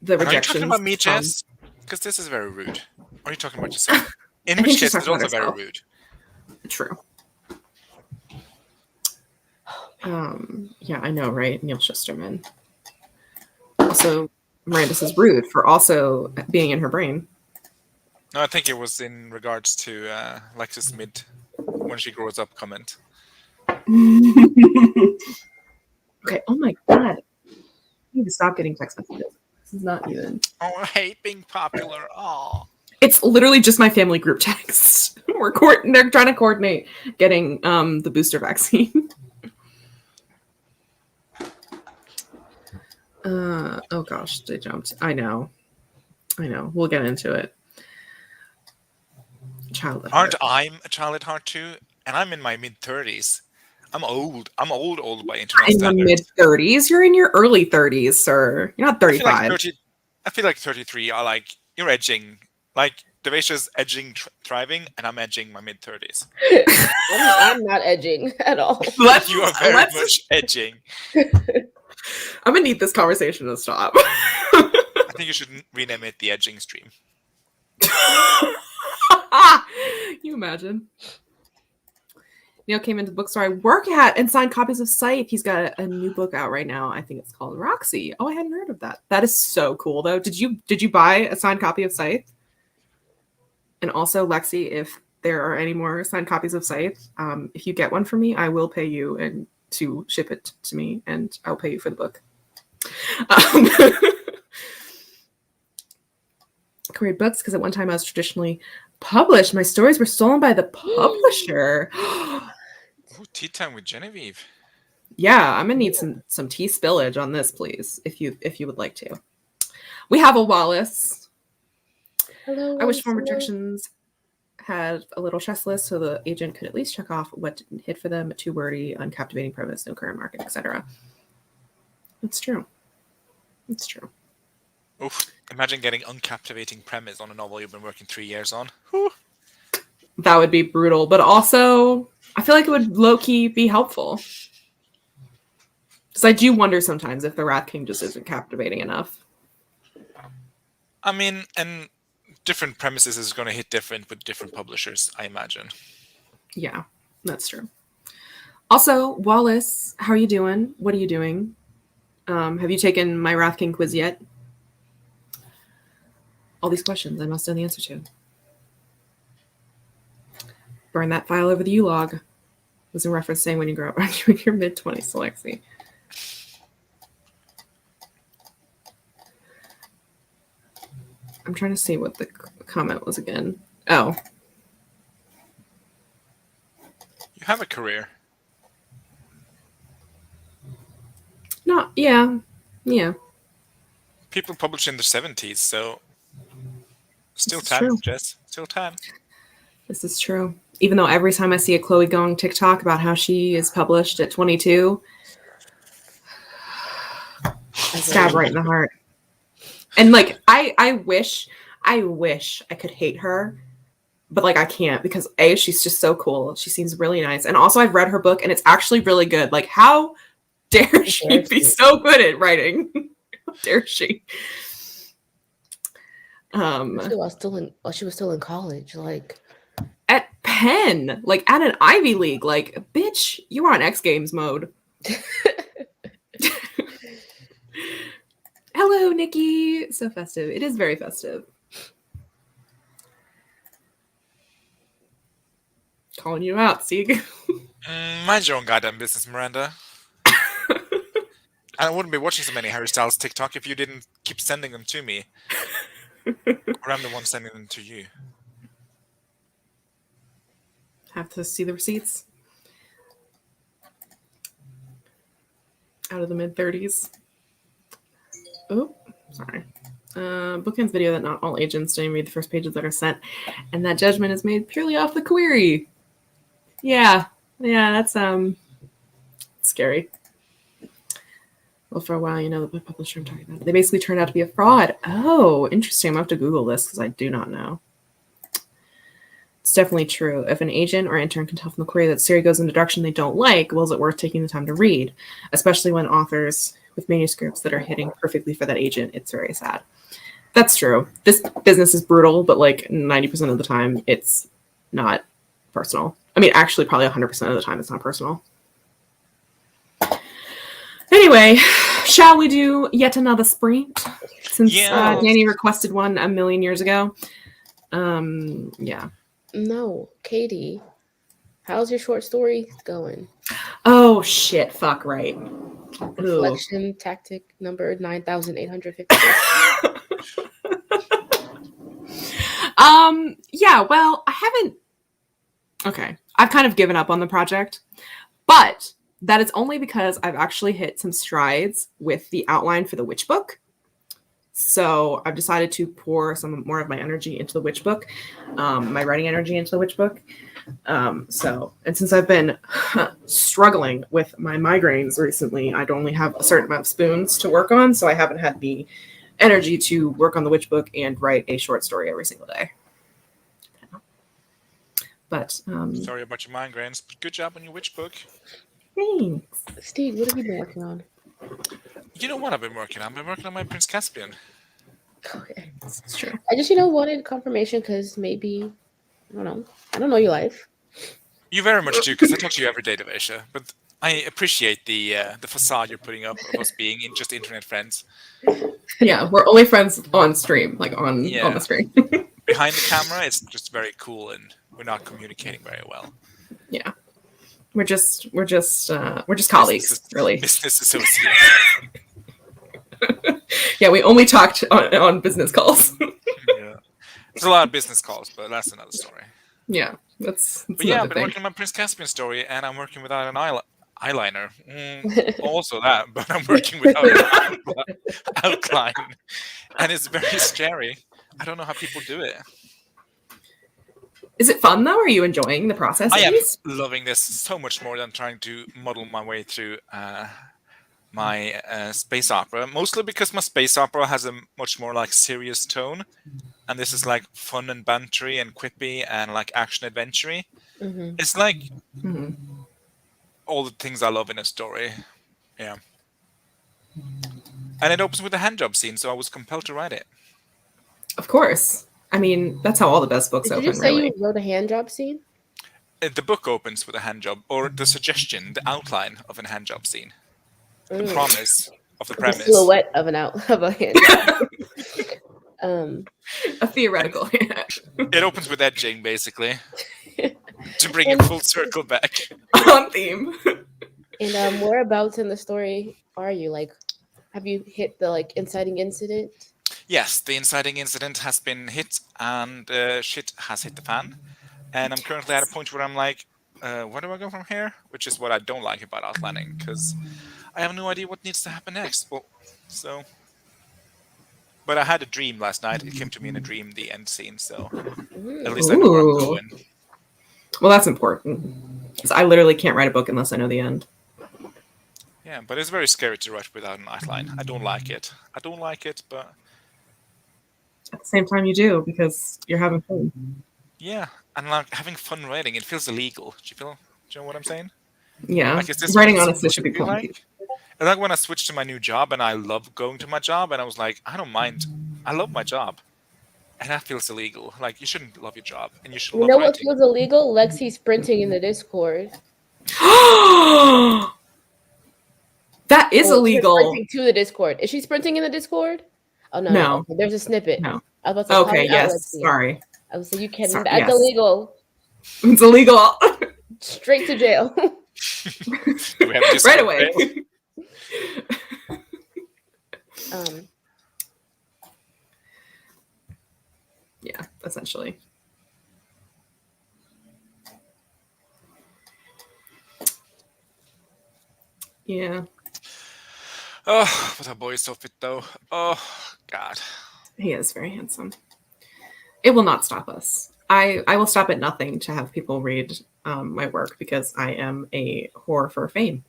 the rejections. Are you talking about me, Jess? Because this is very rude. Or are you talking about yourself? In which case, it's also very rude. True. Yeah, I know, right? Neil Shusterman. Also, Miranda says rude for also being in her brain. No, I think it was in regards to Lexus Mid when she grows up comment. Okay, oh my God. I need to stop getting text messages. This is not even. Oh, I hate being popular. Oh. It's literally just my family group text. They're trying to coordinate getting the booster vaccine. Oh gosh, they jumped. I know. We'll get into it. Child at Aren't heart. I a child at heart too? And I'm in my mid-30s. I'm old. I'm old by internet In standards. your mid-30s? You're in your early 30s, sir. You're not 35. I feel like 33. You're edging. Like Devesha's edging, thriving, and I'm edging my mid-30s. I'm not edging at all. You are very much edging. I'm gonna need this conversation to stop. I think you should rename it the edging stream. You imagine? Neil came into the bookstore I work at and signed copies of Scythe. He's got a new book out right now. I think it's called Roxy. Oh, I hadn't heard of that. That is so cool, though. Did you buy a signed copy of Scythe? And also, Lexi, if there are any more signed copies of Scythe, if you get one for me, I will pay you and to ship it to me, and I'll pay you for the book. Great books, because at one time I was traditionally published. My stories were stolen by the publisher. Ooh, tea time with Genevieve. Yeah, I'm gonna need some tea spillage on this, please, if you would like to. We have a Wallace. Hello. I wish form rejections had a little chess list so the agent could at least check off what didn't hit for them, too wordy, uncaptivating premise, no current market, etc. It's true. It's true. Oof. Imagine getting uncaptivating premise on a novel you've been working 3 years on. Whew. That would be brutal, but also I feel like it would low-key be helpful. Because I do wonder sometimes if the Rat King just isn't captivating enough. I mean, and different premises is going to hit different with different publishers, I imagine. Yeah, that's true. Also, Wallace, how are you doing? What are you doing? Have you taken my Wrath King quiz yet? All these questions I must know the answer to. Burn that file over the U-log. Was in reference saying when you grow up, aren't you in your mid-20s, Alexi? I'm trying to see what the comment was again. Oh. You have a career. No, yeah. Yeah. People publish in their 70s, so still This is time, true. Jess. Still time. This is true. Even though every time I see a Chloe Gong TikTok about how she is published at 22, stab right in the heart. And like, I wish I could hate her, but like I can't because A, she's just so cool. She seems really nice. And also I've read her book and it's actually really good. Like, how dare she be so good at writing? How dare she? She was still in college, like at Penn, like at an Ivy League, like bitch, you were on X Games mode. Hello, Nikki. So festive. It is very festive. Calling you out, Sieg. Mind your own goddamn business, Miranda. I wouldn't be watching so many Harry Styles TikTok if you didn't keep sending them to me. Or I'm the one sending them to you. Have to see the receipts. Out of the mid-30s. Oh, sorry. Bookends video that not all agents don't read the first pages that are sent, and that judgment is made purely off the query. Yeah, that's scary. Well, for a while, you know, the book publisher I'm talking about, they basically turned out to be a fraud. Oh, interesting. I'm gonna have to Google this because I do not know. It's definitely true. If an agent or intern can tell from the query that Siri goes in a direction they don't like, well, is it worth taking the time to read? Especially when authors with manuscripts that are hitting perfectly for that agent, it's very sad. That's true. This business is brutal, but like 90% of the time, it's not personal. I mean, actually, probably 100% of the time, it's not personal. Anyway, shall we do yet another sprint? Since Danny requested one a million years ago. Yeah. No, Katie, how's your short story going? Oh, shit. Fuck, right. Reflection tactic number 9,850. Yeah, well, I haven't. Okay. I've kind of given up on the project, but that is only because I've actually hit some strides with the outline for the witch book. So I've decided to pour some more of my energy into the witch book, my writing energy into the witch book. And since I've been struggling with my migraines recently, I'd only have a certain amount of spoons to work on. So I haven't had the energy to work on the witch book and write a short story every single day. But sorry about your migraines, but good job on your witch book. Thanks. Steve, what have you been working on? You know what I've been working on? I've been working on my Prince Caspian. Okay. It's true. I just, wanted confirmation because maybe, I don't know your life. You very much do, because I talk to you every day, Devasia. But I appreciate the facade you're putting up of us being just internet friends. Yeah, we're only friends on stream, like on the screen. Behind the camera, it's just very cool, and we're not communicating very well. Yeah. We're just colleagues, really. Business associates. Yeah, we only talked on business calls. Yeah, there's a lot of business calls, but that's another story. Yeah, that's But yeah, I've been working on my Prince Caspian story, and I'm working without an eyeliner. Also that, but I'm working without an outline, and it's very scary. I don't know how people do it. Is it fun though? Are you enjoying the process? I am loving this so much more than trying to muddle my way through my space opera. Mostly because my space opera has a much more like serious tone, and this is like fun and bantery and quippy and like action adventure-y. Mm-hmm. It's like all the things I love in a story. Yeah. And it opens with a handjob scene, so I was compelled to write it. Of course. I mean, that's how all the best books open, Did you say really. you wrote a handjob scene? The book opens with a handjob, or the suggestion, the outline of a handjob scene. The promise of the premise. The silhouette of a handjob. A theoretical hand. It opens with edging, basically. To bring it And- full circle back. On theme. And whereabouts in the story are you? Like, have you hit the like inciting incident? Yes, the inciting incident has been hit, and shit has hit the fan. And I'm currently at a point where I'm like, where do I go from here? Which is what I don't like about outlining, because I have no idea what needs to happen next. Well, so. But I had a dream last night. It came to me in a dream, the end scene, so at least I know where I'm Ooh. going. Well, that's important. 'Cause I literally can't write a book unless I know the end. Yeah, but it's very scary to write without an outline. I don't like it. I don't like it, but At the same time, you do because you're having fun. yeah, and like having fun writing, it feels illegal. Do you know what I'm saying? Yeah. Like, is this Writing what it's honestly supposed should to be feel fun. like? And like when I switched to my new job, and I love going to my job, and I was like, I don't mind. I love my job, and that feels illegal. Like, you shouldn't love your job, and you should You love know what writing. feels illegal? Lexi sprinting in the Discord. That is Or illegal. sprinting to the Discord. Is she sprinting in the Discord? Oh no. No. Okay, there's a snippet. No. I was about to say, call Okay. me out, Yes. Lexi. Sorry. I would say you can. Sorry, That's yes. illegal. It's illegal. Straight to jail. Do we have Discord Right away. um. Yeah. Essentially. Yeah. Oh, but that boy is so fit, though. Oh, God. He is very handsome. It will not stop us. I will stop at nothing to have people read my work because I am a whore for fame.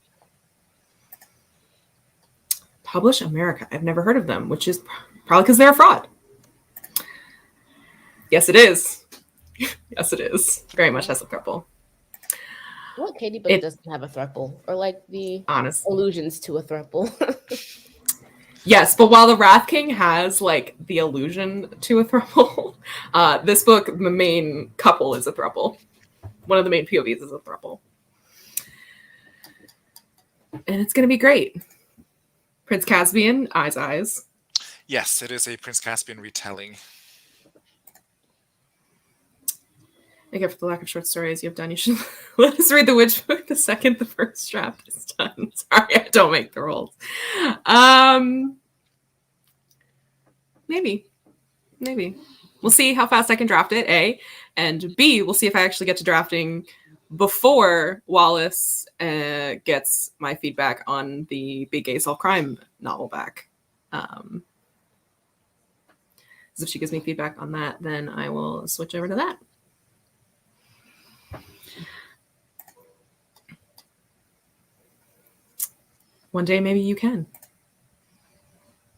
Publish America. I've never heard of them, which is probably because they're a fraud. Yes, it is. Yes, it is. Very much has a throuple. What Katie book doesn't have a throuple, or like the Honest. allusions to a throuple? Yes, but while the Wrath King has like the allusion to a throuple, this book, the main couple is a throuple. One of the main POVs is a throuple. And it's going to be great. Prince Caspian, Eyes. Yes, it is a Prince Caspian retelling. Again, for the lack of short stories you have done, you should let us read the Witch Book the second the first draft is done. Sorry, I don't make the rules. Maybe. We'll see how fast I can draft it, A. And B, we'll see if I actually get to drafting before Wallace gets my feedback on the Big Gay Solve Crime novel back. Because if she gives me feedback on that, then I will switch over to that. One day, maybe you can.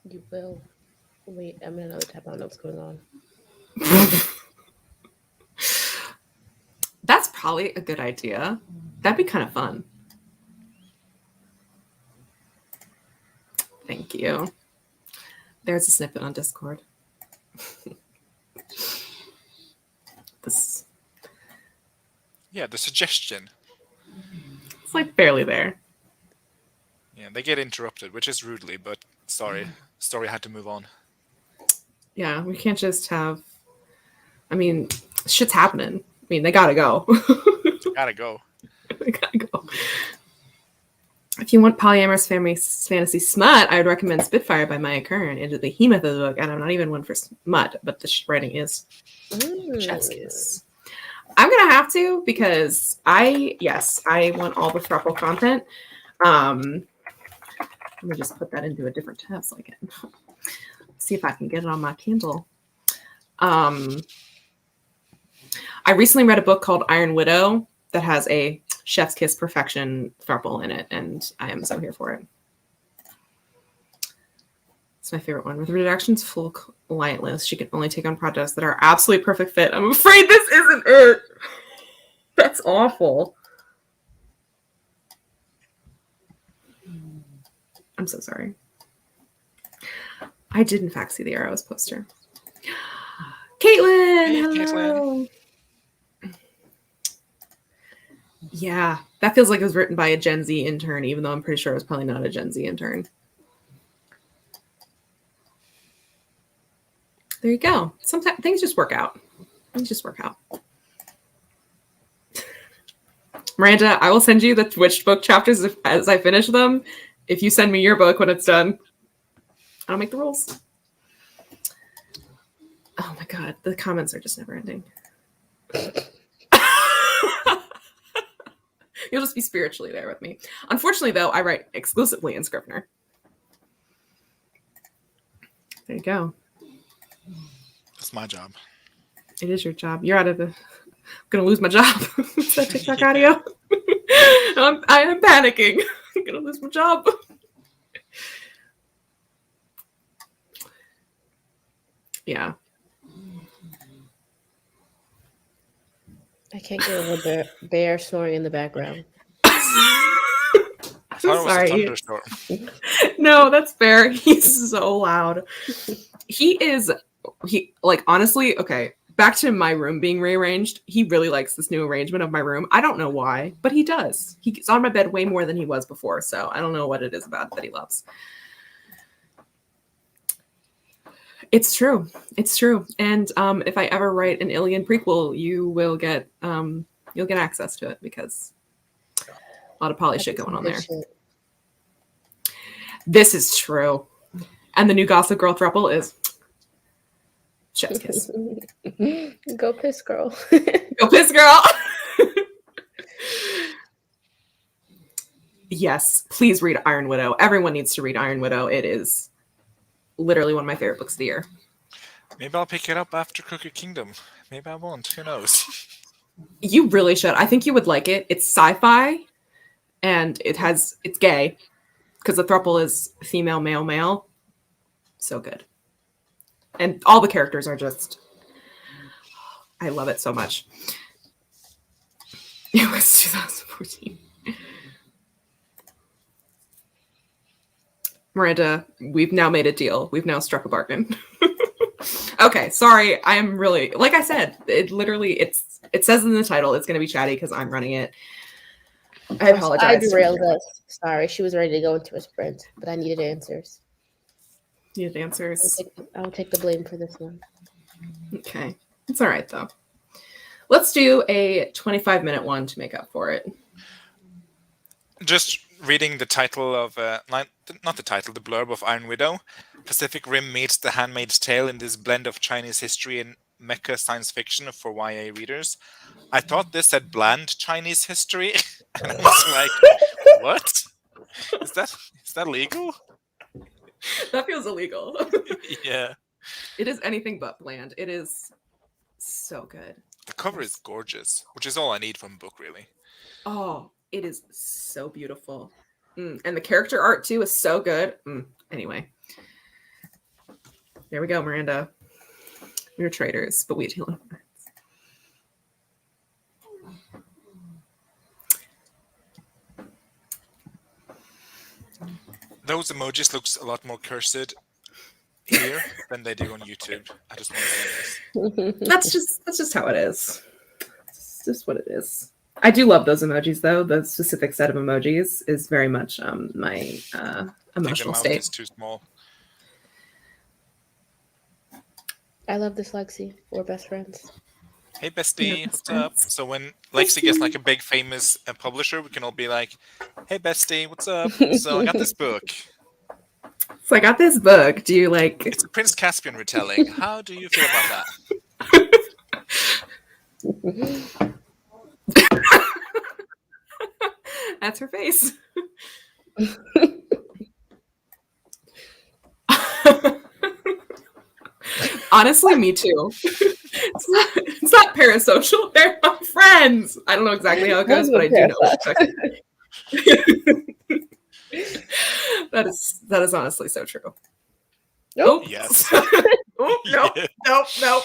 You will. Wait, I'm in another tab. I don't know what's going on. That's probably a good idea. That'd be kind of fun. Thank you. There's a snippet on Discord. Yeah, the suggestion. It's like barely there. Yeah, they get interrupted, which is rudely, but sorry. Story had to move on. Yeah, we can't just have... I mean, shit's happening. I mean, they gotta go. Gotta go. They gotta go. If you want polyamorous fantasy smut, I would recommend Spitfire by Maya Kern. It is the behemoth of the book, and I'm not even one for smut, but the writing is chef's kiss. I'm gonna have to because I want all the throuple content. Let me just put that into a different tab so I can see if I can get it on my Kindle. I recently read a book called Iron Widow that has a chef's kiss perfection throuple in it, and I am so here for it. It's my favorite one. With redactions full client list, she can only take on projects that are absolutely perfect fit. I'm afraid this isn't it. That's awful. I'm so sorry. I did in fact see the Arrows poster. Caitlin, Hey, hello. Caitlin. Yeah, that feels like it was written by a Gen Z intern, even though I'm pretty sure it was probably not a Gen Z intern. There you go. Sometimes things just work out. Things just work out. Miranda, I will send you the Twitch book chapters as I finish them. If you send me your book when it's done, I don't make the rules. Oh my god, the comments are just never ending. You'll just be spiritually there with me. Unfortunately, though, I write exclusively in Scrivener. There you go. That's my job. It is your job. You're out of the... I'm going to lose my job. Is that TikTok audio? I am panicking. I'm going to lose my job. Yeah. I can't get over bear snoring in the background. I thought it was a thunderstorm. No, that's fair. He's so loud. He like, honestly, okay, back to my room being rearranged. He really likes this new arrangement of my room. I don't know why, but he does. He's on my bed way more than he was before, so I don't know what it is about it that he loves. It's true. It's true. And if I ever write an Ilian prequel, you will get you'll get access to it because a lot of poly shit going on there. This is true. And the new Gossip Girl throuple is chef's kiss. Go piss, girl. Go piss, girl. Yes, please read Iron Widow. Everyone needs to read Iron Widow. It is literally one of my favorite books of the year. Maybe I'll pick it up after Cookie Kingdom. Maybe I won't. Who knows? You really should. I think you would like it. It's sci-fi, and it's gay, because the throuple is female, male, male. So good. And all the characters are just... I love it so much. It was 2014. Miranda, we've now made a deal. We've now struck a bargain. Okay, sorry. I am really... Like I said, it says in the title, it's going to be chatty because I'm running it. I apologize. I derailed us. Sorry, she was ready to go into a sprint, but I needed answers. Needed answers. I'll take the blame for this one. Okay. It's all right, though. Let's do a 25-minute one to make up for it. Just reading the title of... not the title, the blurb of Iron Widow. Pacific Rim meets The Handmaid's Tale in this blend of Chinese history and mecha science fiction for YA readers. I thought this said bland Chinese history. And I was like, what? Is that legal? That feels illegal. Yeah. It is anything but bland. It is so good. The cover is gorgeous, which is all I need from a book, really. Oh, it is so beautiful. And the character art, too, is so good. Anyway. There we go, Miranda. We're traitors, but we deal with friends. Those emojis looks a lot more cursed here than they do on YouTube. I just want to say this. That's just how it is. It's just what it is. I do love those emojis, though. The specific set of emojis is very much my emotional state. Is too small. I love this, Lexi. We're best friends. Hey, bestie, what's up? So when Lexi gets like a big famous publisher, we can all be like, hey, bestie, what's up? So I got this book. So I got this book. Do you like... It's a Prince Caspian retelling. How do you feel about that? That's her face. Honestly, me too. It's not parasocial. They're not friends. I don't know exactly how it goes, but I do know. That is honestly so true. Nope. Yes. Oh, nope, Yeah.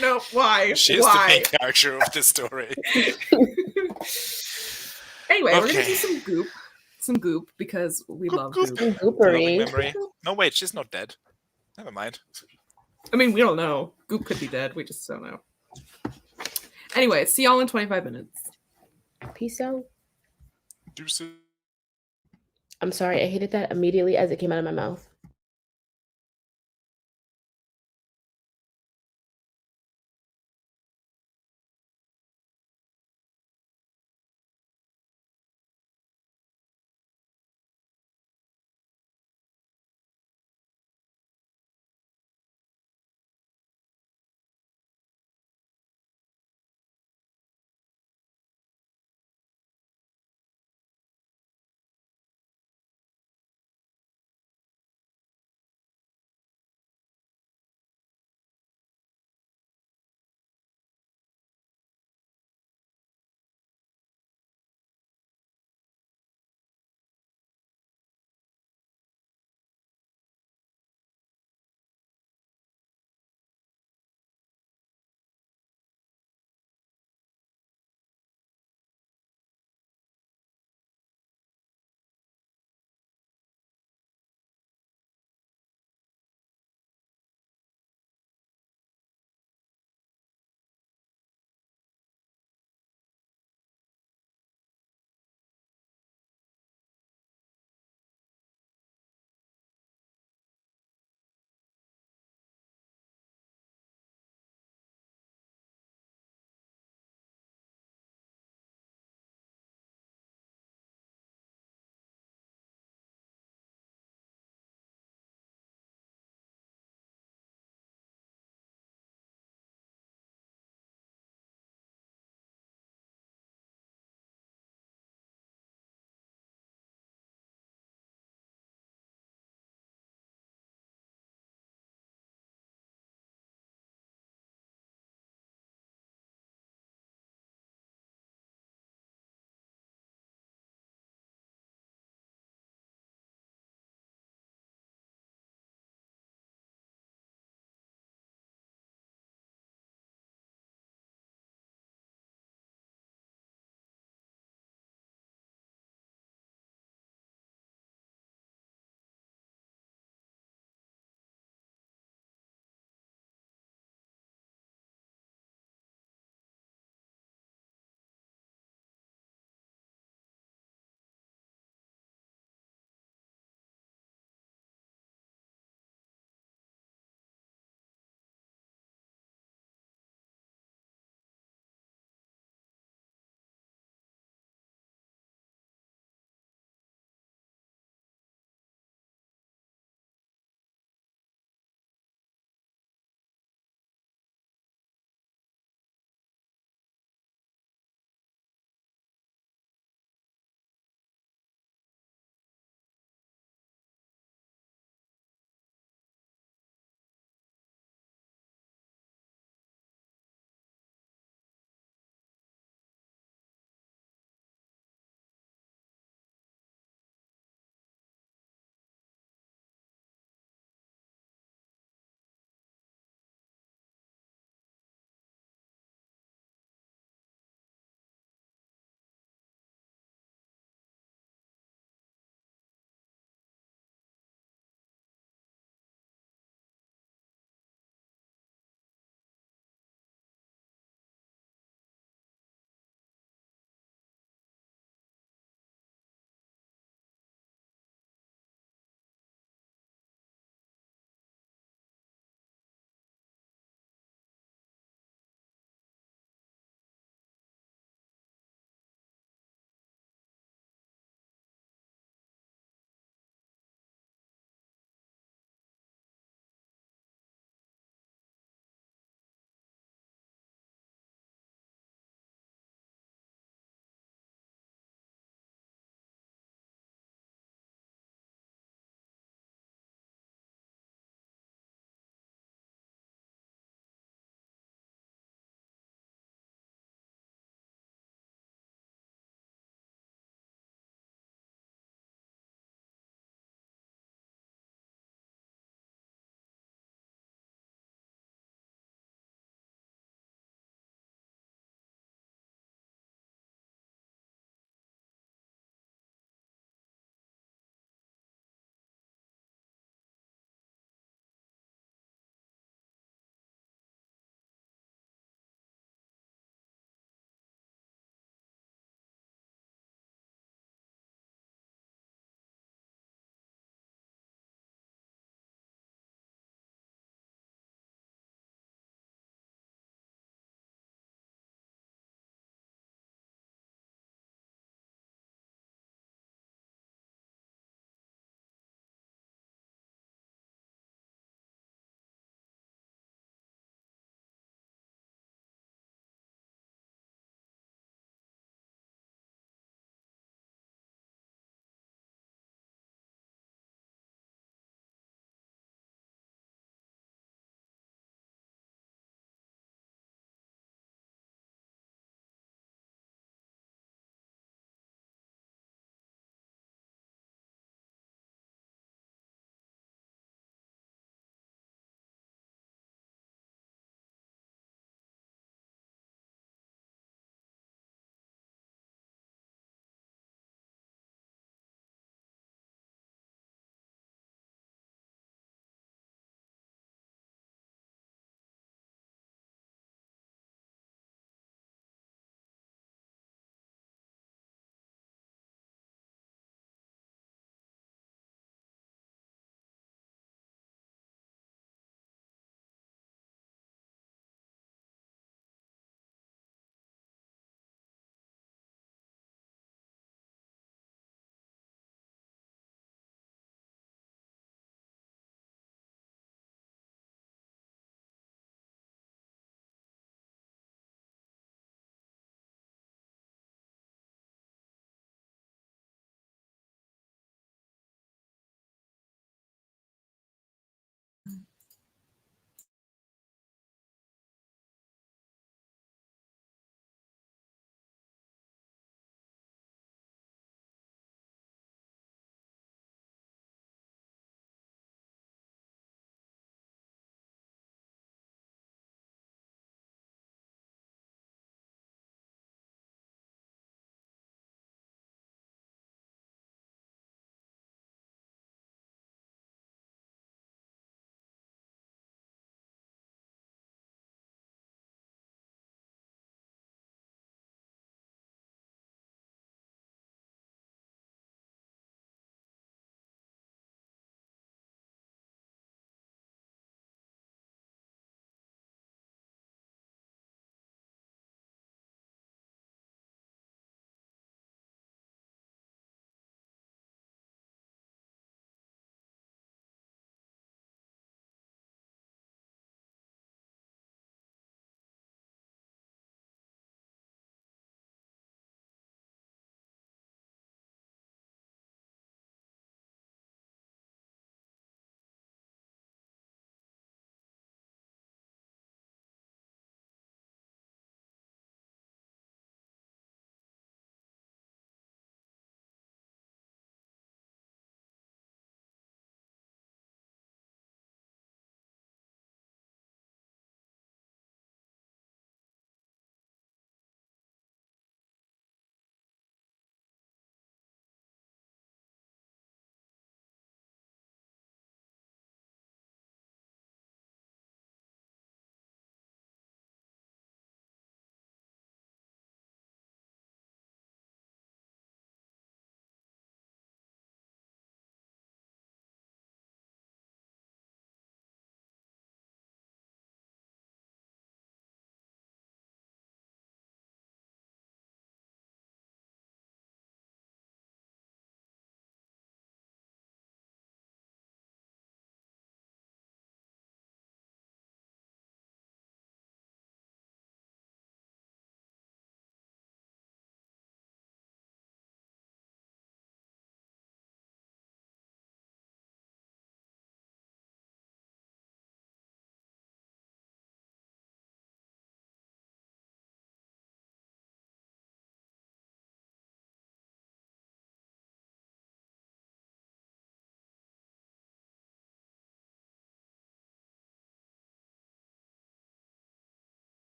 nope. Why? She's the main character of the story. Anyway, we're gonna do some goop because we love goop. Goopery. Memory. No, wait, she's not dead. Never mind. I mean, we don't know. Goop could be dead. We just don't know. Anyway, see y'all in 25 minutes. Peace out. Deuces. I'm sorry, I hated that immediately as it came out of my mouth.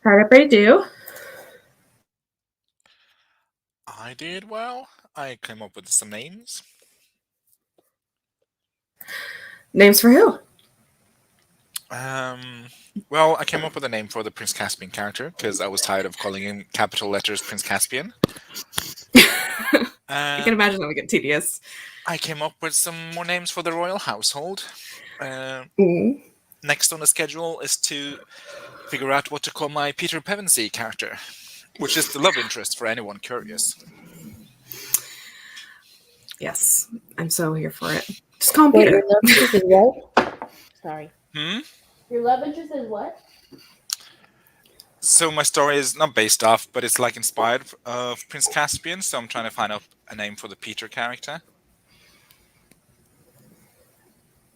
How did everybody do? I did well. I came up with some names. Names for who? Well, I came up with a name for the Prince Caspian character because I was tired of calling him capital letters Prince Caspian. I can imagine that would get tedious. I came up with some more names for the royal household. Next on the schedule is to figure out what to call my Peter Pevensey character, which is the love interest for anyone curious. Yes, I'm so here for it. Just call him Wait, Peter. your love interest is what? Sorry. Your love interest is what? So my story is not based off, but it's like inspired of Prince Caspian. So I'm trying to find up a name for the Peter character.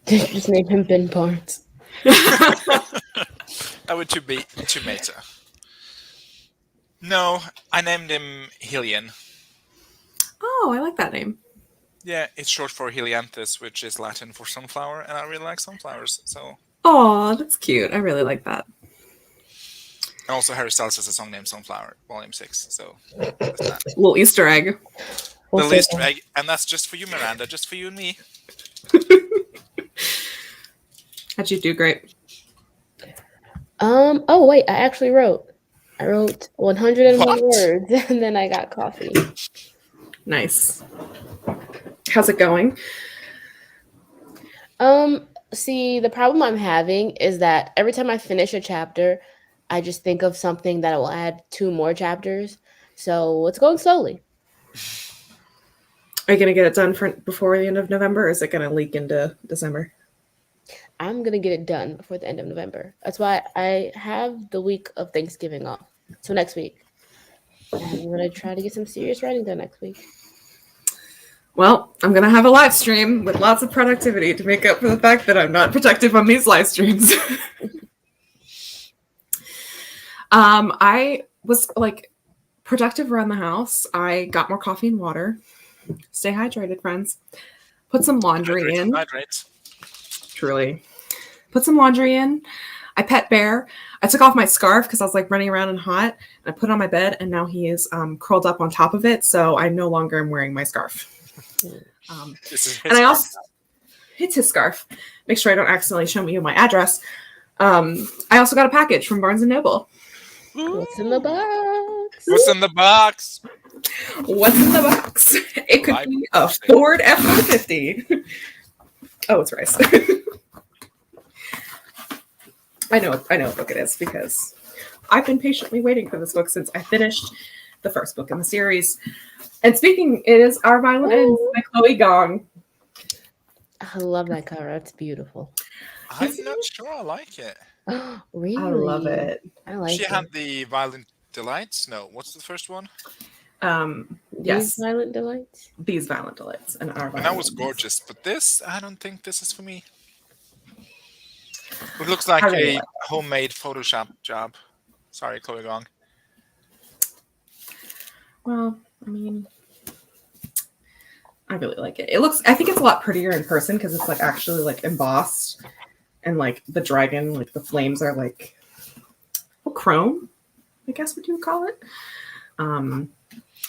Just name him Ben Barnes. That would be too meta. No, I named him Helion. Oh, I like that name. Yeah, it's short for Helianthus, which is Latin for sunflower, and I really like sunflowers. So. Oh, that's cute. I really like that. And also Harry Styles has a song named Sunflower, Volume 6. So that's that. Little Easter egg. The Easter egg, and that's just for you, Miranda, just for you and me. How'd you do? Great. Oh wait, I actually wrote. I wrote 101 words, and then I got coffee. Nice. How's it going? See, the problem I'm having is that every time I finish a chapter, I just think of something that will add 2 more chapters. So it's going slowly. Are you gonna get it done before the end of November, or is it gonna leak into December? I'm gonna get it done before the end of November. That's why I have the week of Thanksgiving off. So next week, I'm gonna try to get some serious writing done next week. Well, I'm gonna have a live stream with lots of productivity to make up for the fact that I'm not productive on these live streams. I was like productive around the house. I got more coffee and water. Stay hydrated, friends. Put some laundry in. Hydrate. Truly. Put some laundry in. I pet Bear. I took off my scarf because I was like running around and hot, and I put it on my bed, and now he is curled up on top of it, so I no longer am wearing my scarf. And I also, it's his scarf. Make sure I don't accidentally show you my address. I also got a package from Barnes & Noble. What's in the box? What's in the box? What's in the box? It could be a Ford F-150. Oh, it's rice. I know what book it is because I've been patiently waiting for this book since I finished the first book in the series. And speaking, it is Our Violent Ends by Chloe Gong. I love that cover. It's beautiful. I'm not sure I like it. Really? I love it. I like She it. had the Violent Delights? No, what's the first one? Yes. These Violent Delights? These Violent Delights and Our Violent And that was Ends. gorgeous, but this, I don't think this is for me. It looks like really a homemade Photoshop job. Sorry, Chloe Gong. Well, I mean, I really like it. I think it's a lot prettier in person because it's like actually like embossed, and like the dragon, like the flames are like chrome, I guess what you would call it.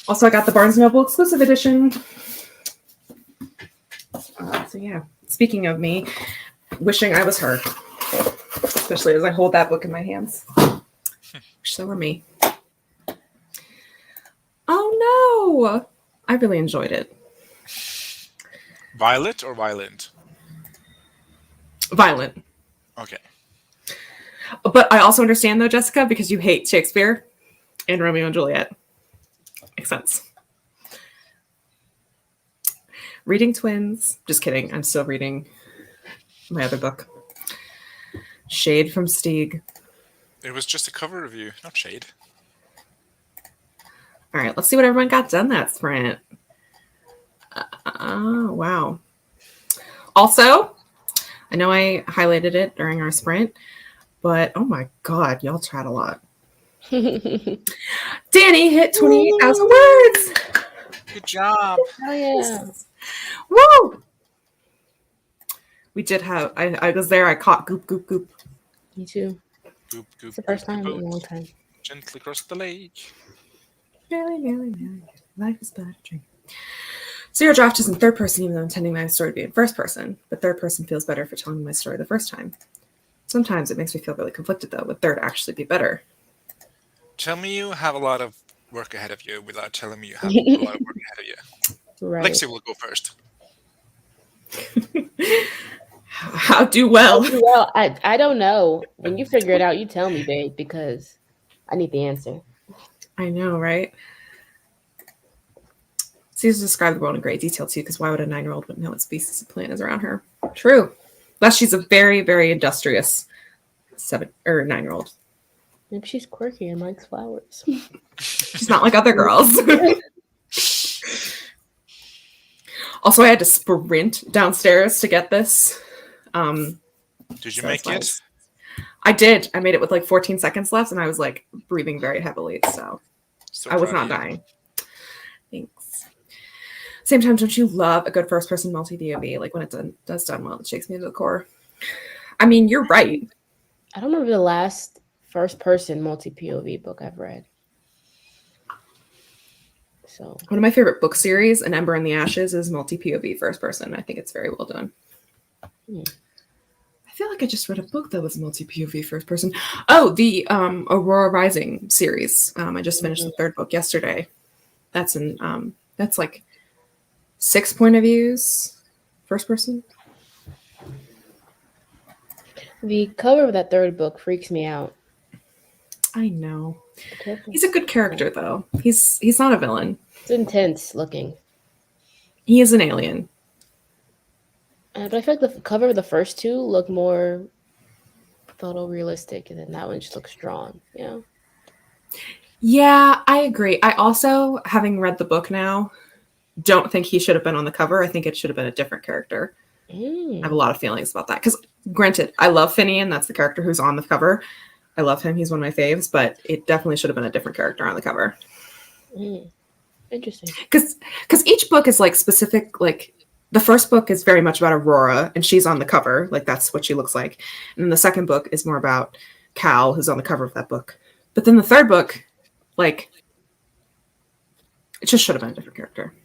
Also, I got the Barnes & Noble exclusive edition. So yeah, speaking of me, wishing I was her, especially as I hold that book in my hands. Wish so were me. Oh no! I really enjoyed it. Violet or violent? Violent. Okay. But I also understand though, Jessica, because you hate Shakespeare and Romeo and Juliet. Makes sense. Reading Twins. Just kidding. I'm still reading my other book. Shade from Stieg. It was just a cover review, not shade. All right, let's see what everyone got done that sprint. Wow. Also, I know I highlighted it during our sprint, but oh my God, y'all chat a lot. Danny hit 28,000 words. Good job. Oh yeah. Woo! We did have, I was there, I caught goop, goop, goop. Me too. Goop, goop, It's the first goop, time in goop. a long time. Gently cross the lake. Merrily, life is but a dream. So your draft is in third person, even though I'm intending my story to be in first person. But third person feels better for telling my story the first time. Sometimes it makes me feel really conflicted, though. Would third actually be better? Tell me you have a lot of work ahead of you without telling me you have a lot of work ahead of you. Right. Lexi will go first. How do well? Well, I don't know. When you figure it out, you tell me, babe, because I need the answer. I know, right? Caesar described the world in great detail, too, because why would a 9-year-old know what species of plant is around her? True. Unless she's a very, very industrious 9-year-old. Maybe she's quirky and likes flowers. She's not like other girls. Also, I had to sprint downstairs to get this. Did you make it? I did. I made it with like 14 seconds left, and I was like breathing very heavily, so I was not dying. Thanks. Same time, don't you love a good first-person multi-POV? Like when it does done well, it shakes me to the core. I mean, you're right. I don't remember the last first-person multi-POV book I've read. So one of my favorite book series, An Ember in the Ashes, is multi-POV first-person. I think it's very well done. I feel like I just read a book that was multi-POV first-person. Oh, the Aurora Rising series. I just finished the third book yesterday. That's like 6 point of views, first person. The cover of that third book freaks me out. I know. He's a good character, though. He's not a villain. It's intense looking. He is an alien. But I feel like the cover of the first two look more photorealistic, and then that one just looks drawn, you know? Yeah, I agree. I also, having read the book now, don't think he should have been on the cover. I think it should have been a different character. I have a lot of feelings about that. Because, granted, I love Finian. That's the character who's on the cover. I love him. He's one of my faves. But it definitely should have been a different character on the cover. Interesting. Because each book is, like, specific, like... The first book is very much about Aurora, and she's on the cover. Like, that's what she looks like. And then the second book is more about Cal, who's on the cover of that book. But then the third book, like, it just should have been a different character.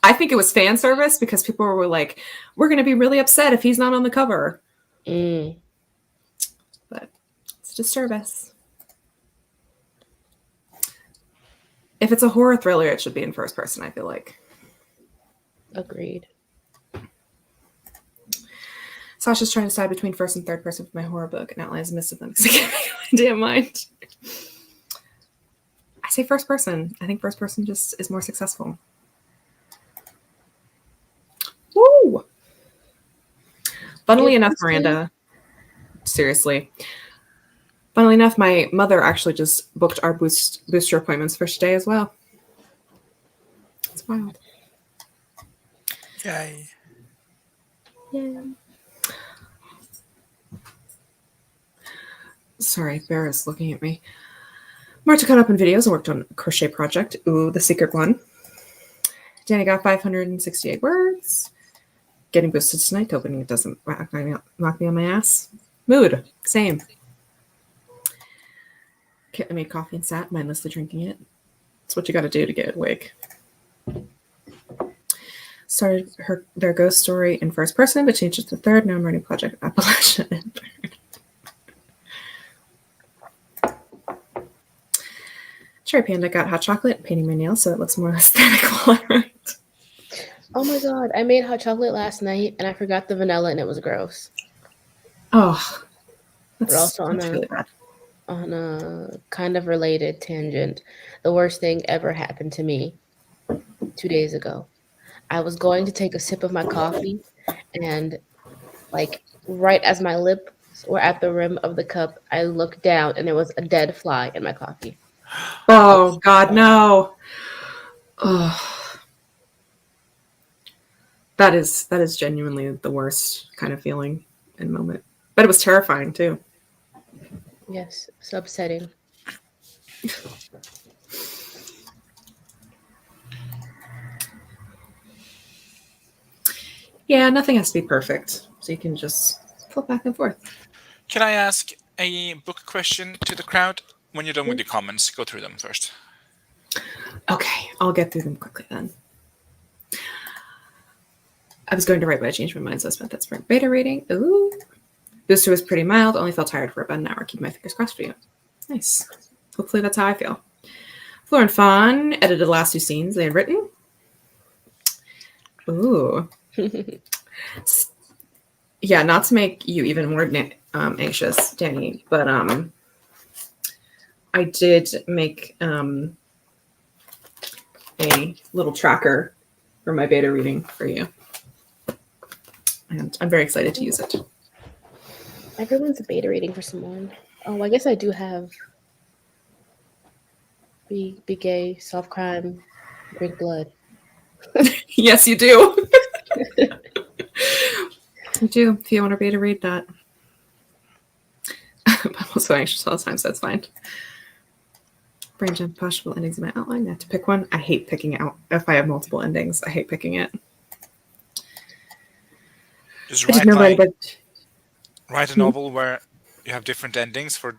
I think it was fan service because people were like, we're going to be really upset if he's not on the cover. But it's just service. If it's a horror thriller, it should be in first person, I feel like. Agreed. Sasha's trying to decide between first and third person for my horror book, and outlines miss of them because I can't make up my damn mind. I say first person. I think first person just is more successful. Woo! Funnily enough, Miranda, seriously. Funnily enough, my mother actually just booked our booster appointments for today as well. It's wild. Yay. Yeah. Sorry, Beara's looking at me. Marta caught up in videos and worked on a crochet project. Ooh, the secret one. Danny got 568 words. Getting boosted tonight, hoping it doesn't knock me on my ass. Mood, same. Kit made coffee and sat, mindlessly drinking it. It's what you got to do to get awake. Started their ghost story in first person, but changed it to third. Now I'm running Project Appalachia in third. Cherry Panda got hot chocolate, painting my nails so it looks more aesthetic while I write. Oh my god, I made hot chocolate last night and I forgot the vanilla and it was gross. Oh, But also really bad. On a kind of related tangent, the worst thing ever happened to me 2 days ago. I was going to take a sip of my coffee, and like right as my lips were at the rim of the cup, I looked down and there was a dead fly in my coffee. Oh God, no! Oh, that is genuinely the worst kind of feeling and moment. But it was terrifying too. Yes, it's upsetting. Yeah, nothing has to be perfect, so you can just flip back and forth. Can I ask, a book question to the crowd. When you're done with your comments, go through them first. Okay, I'll get through them quickly then. I was going to write, but I changed my mind, so I spent that sprint beta reading. Ooh. Booster was pretty mild, only felt tired for about an hour. Keep my fingers crossed for you. Nice. Hopefully that's how I feel. Floor and Fawn edited the last 2 scenes they had written. Ooh. Yeah, not to make you even more anxious, Danny, but I did make a little tracker for my beta reading for you. And I'm very excited to use it. Everyone's a beta reading for someone. Oh, I guess I do have Be Gay, Soft Crime, Drink Blood. Yes, you do. You do, if you want to beta read that. I'm also anxious all the time, so that's fine. Brain jump, possible endings in my outline. I have to pick one. I hate picking out if I have multiple endings. I hate picking it. Just I did know write a novel where you have different endings for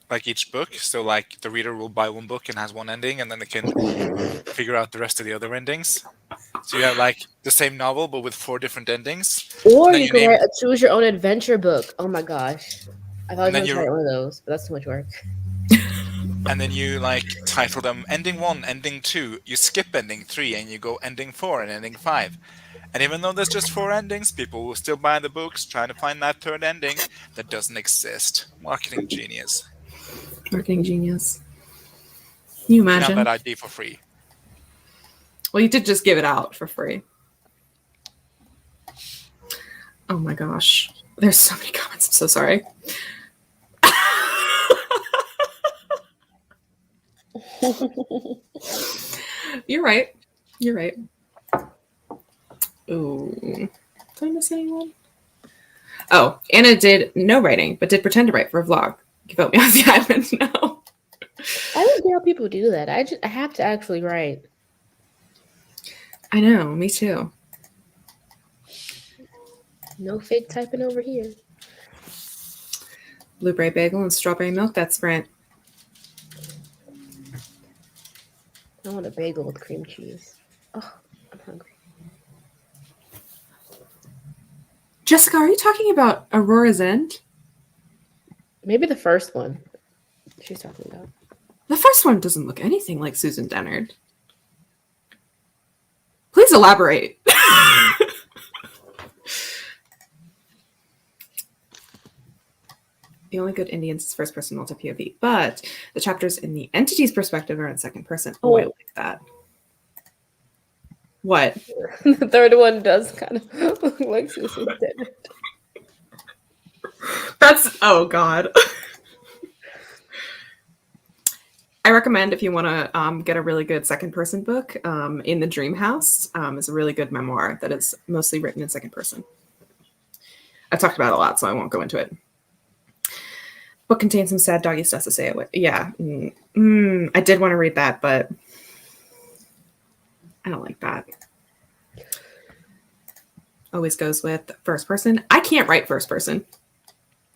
like each book. So like the reader will buy one book and has one ending, and then they can figure out the rest of the other endings. So you have like the same novel but with 4 different endings. Or you can write a choose your own adventure book. Oh my gosh. I've always wanted to write one of those, but that's too much work. And then you like title them ending 1, ending 2. You skip ending 3 and you go ending 4 and ending 5. And even though there's just 4 endings, people will still buy the books trying to find that 3rd ending that doesn't exist. Marketing genius. Marketing genius. Can you imagine? You can have that idea for free. Well, you did just give it out for free. Oh my gosh. There's so many comments. I'm so sorry. You're right. You're right. Ooh. Did I miss anyone? Oh, Anna did no writing, but did pretend to write for a vlog. You vote me off the island. No. I don't get how people do that. I have to actually write. I know. Me too. No fake typing over here. Blueberry bagel and strawberry milk. That's Brent. I want a bagel with cream cheese. Oh, I'm hungry. Jessica, are you talking about Aurora's End? Maybe the first one she's talking about. The first one doesn't look anything like Susan Dennard. Please elaborate. The only good Indians is first-person multi-POV, but the chapters in the entity's perspective are in second person. Oh, I like that. What? The third one does kind of look like Susan Dennard. That's, oh God. I recommend if you want to get a really good second-person book, In the Dream House is a really good memoir that is mostly written in second person. I've talked about it a lot, so I won't go into it. Book contains some sad doggy stuff to say it with. Yeah. I did want to read that, but I don't like that. Always goes with first person. I can't write first person.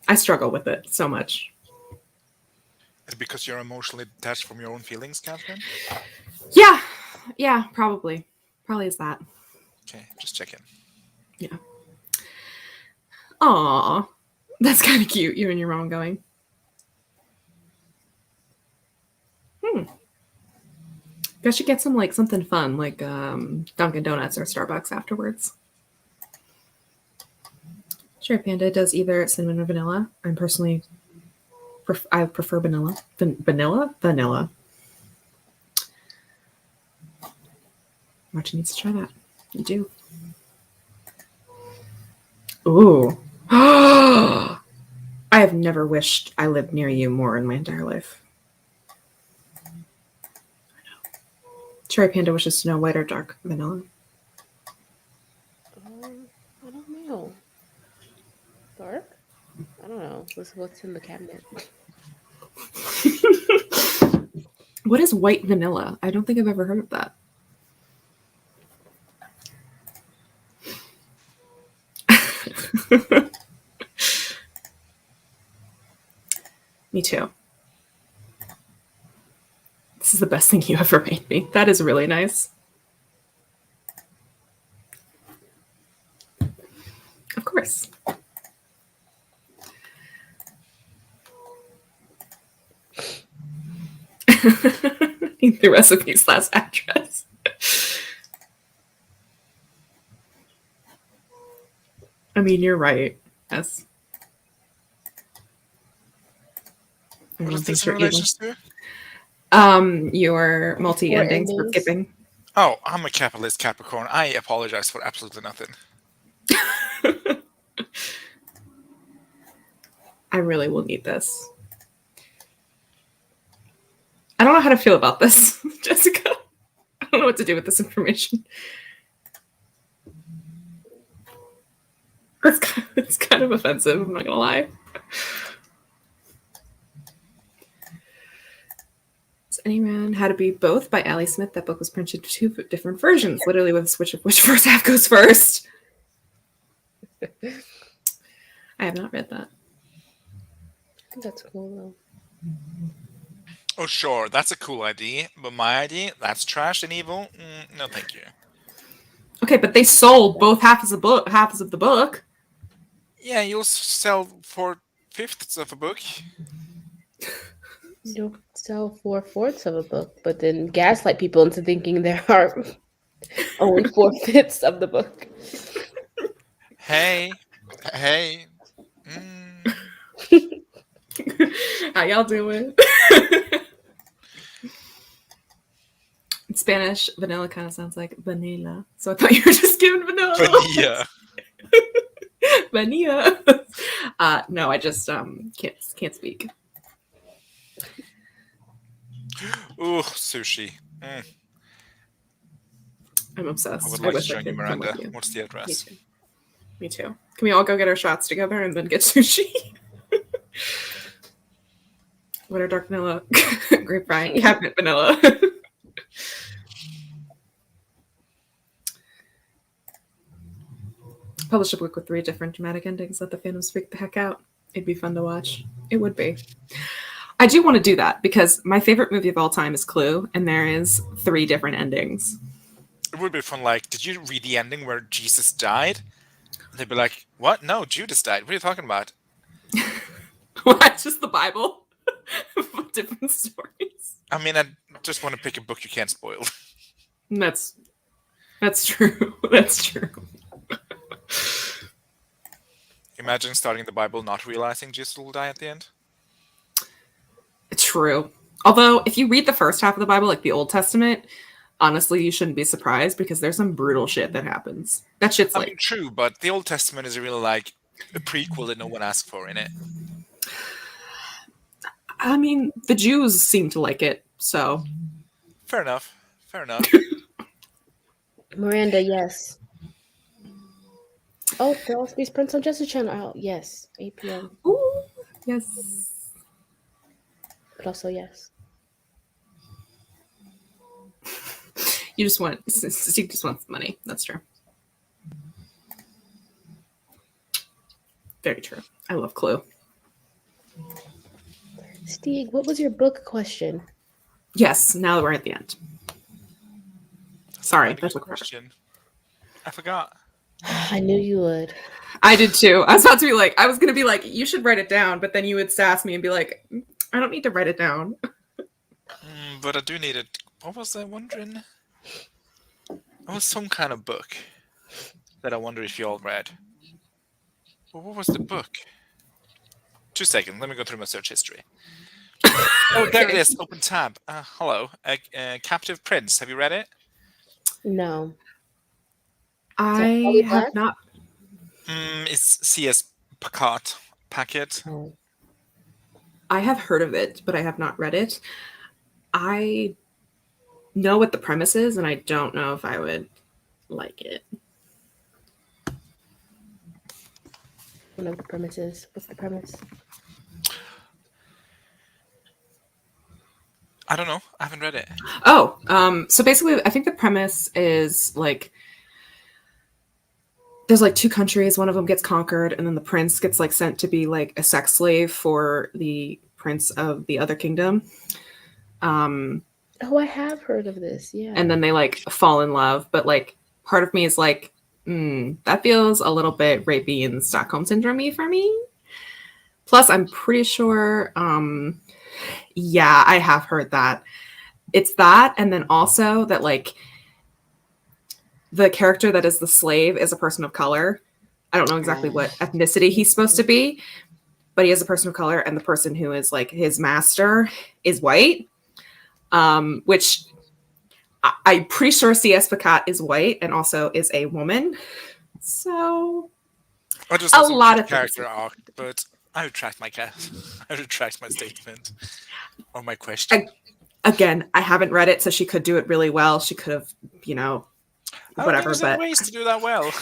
I struggle with it so much. Is it because you're emotionally detached from your own feelings, Catherine? Yeah, probably. Probably is that. Okay, just checking. Yeah. Aw, that's kind of cute. You and your mom going. I should get some like something fun, like Dunkin' Donuts or Starbucks afterwards. Sure, Panda does either cinnamon or vanilla. I'm personally, I prefer vanilla. Vanilla. Martin needs to try that. You do. Ooh. I have never wished I lived near you more in my entire life. Cherry Panda wishes to know white or dark vanilla. I don't know. Dark? I don't know. What's in the cabinet? What is white vanilla? I don't think I've ever heard of that. Me too. This is the best thing you ever made me. That is really nice. Of course. Need the recipe/address. I mean, you're right. Yes. What is this in relation to? Your multi-endings for endings. skipping. Oh, I'm a capitalist Capricorn. I apologize for absolutely nothing. I really will need this. I don't know how to feel about this, Jessica. I don't know what to do with this information. It's kind of offensive, I'm not gonna lie. Does Any Man How to Be Both by Ali Smith. That book was printed in 2 different versions, literally with a switch of which first half goes first. I have not read that. That's cool though. Oh, sure, that's a cool idea, but my idea, that's trash and evil. No, thank you. Okay, but they sold both halves of the book. Yeah, you'll sell 4/5 of a book. You'll sell 4/4 of a book, but then gaslight people into thinking there are only 4/5 of the book. Hey. How y'all doing? In Spanish, vanilla kind of sounds like vanilla. So I thought you were just giving vanilla. Vanilla. Vanilla. No, I just can't speak. Ooh, sushi. I'm obsessed. I would I like to wish I join you, could come Miranda. with you. What's the address? Me too. Can we all go get our shots together and then get sushi? What are dark vanilla? Grapevine. Cabinet vanilla. Publish a book with 3 different dramatic endings. Let the fandoms freak the heck out. It'd be fun to watch. It would be. I do want to do that because my favorite movie of all time is Clue, and there is 3 different endings. It would be fun, like, did you read the ending where Jesus died? They'd be like, what? No, Judas died. What are you talking about? What? Just the Bible? Different stories. I mean, I just want to pick a book you can't spoil. That's true. That's true. Imagine starting the Bible not realizing Jesus will die at the end. True. Although, if you read the first half of the Bible, like the Old Testament, honestly, you shouldn't be surprised because there's some brutal shit that happens. That shit's I like... mean, true, but the Old Testament is really like a prequel that no one asked for in it. I mean, the Jews seem to like it, so... Fair enough. Miranda, yes. Oh, the All Space Prince on Justice Channel out. Yes, 8 p.m. Ooh, yes. But also yes. You just want money. That's true. Very true. I love Clue. Stieg, what was your book question? Yes, now that we're at the end. Sorry, that took forever. Question. I forgot. I knew you would. I did too. I was about to be like, I was going to be like, you should write it down, but then you would sass me and be like, I don't need to write it down. But I do need it. What was I wondering? It was some kind of book that I wonder if you all read. Well, what was the book? 2 seconds. Let me go through my search history. Oh, there it is. Open tab. Hello. Captive Prince. Have you read it? No. I have not. It's C.S. Packet. Oh. I have heard of it, but I have not read it. I know what the premise is, and I don't know if I would like it. One of the premises. What's the premise? I don't know. I haven't read it. Oh, so basically, I think the premise is like there's like 2 countries. One of them gets conquered, and then the prince gets like sent to be like a sex slave for the prince of the other kingdom. Oh, I have heard of this. Yeah. And then they like fall in love. But like part of me is like, that feels a little bit rapey and Stockholm syndrome-y for me. Plus, I'm pretty sure, yeah, I have heard that. It's that, and then also that like the character that is the slave is a person of color. I don't know exactly what ethnicity he's supposed to be, but he is a person of color, and the person who is like his master is white, which I'm pretty sure C.S. Pacat is white and also is a woman. So a lot of character arc, but I retract my I retract my statement or my question. Again, I haven't read it, so she could do it really well. She could have, whatever. But ways to do that well.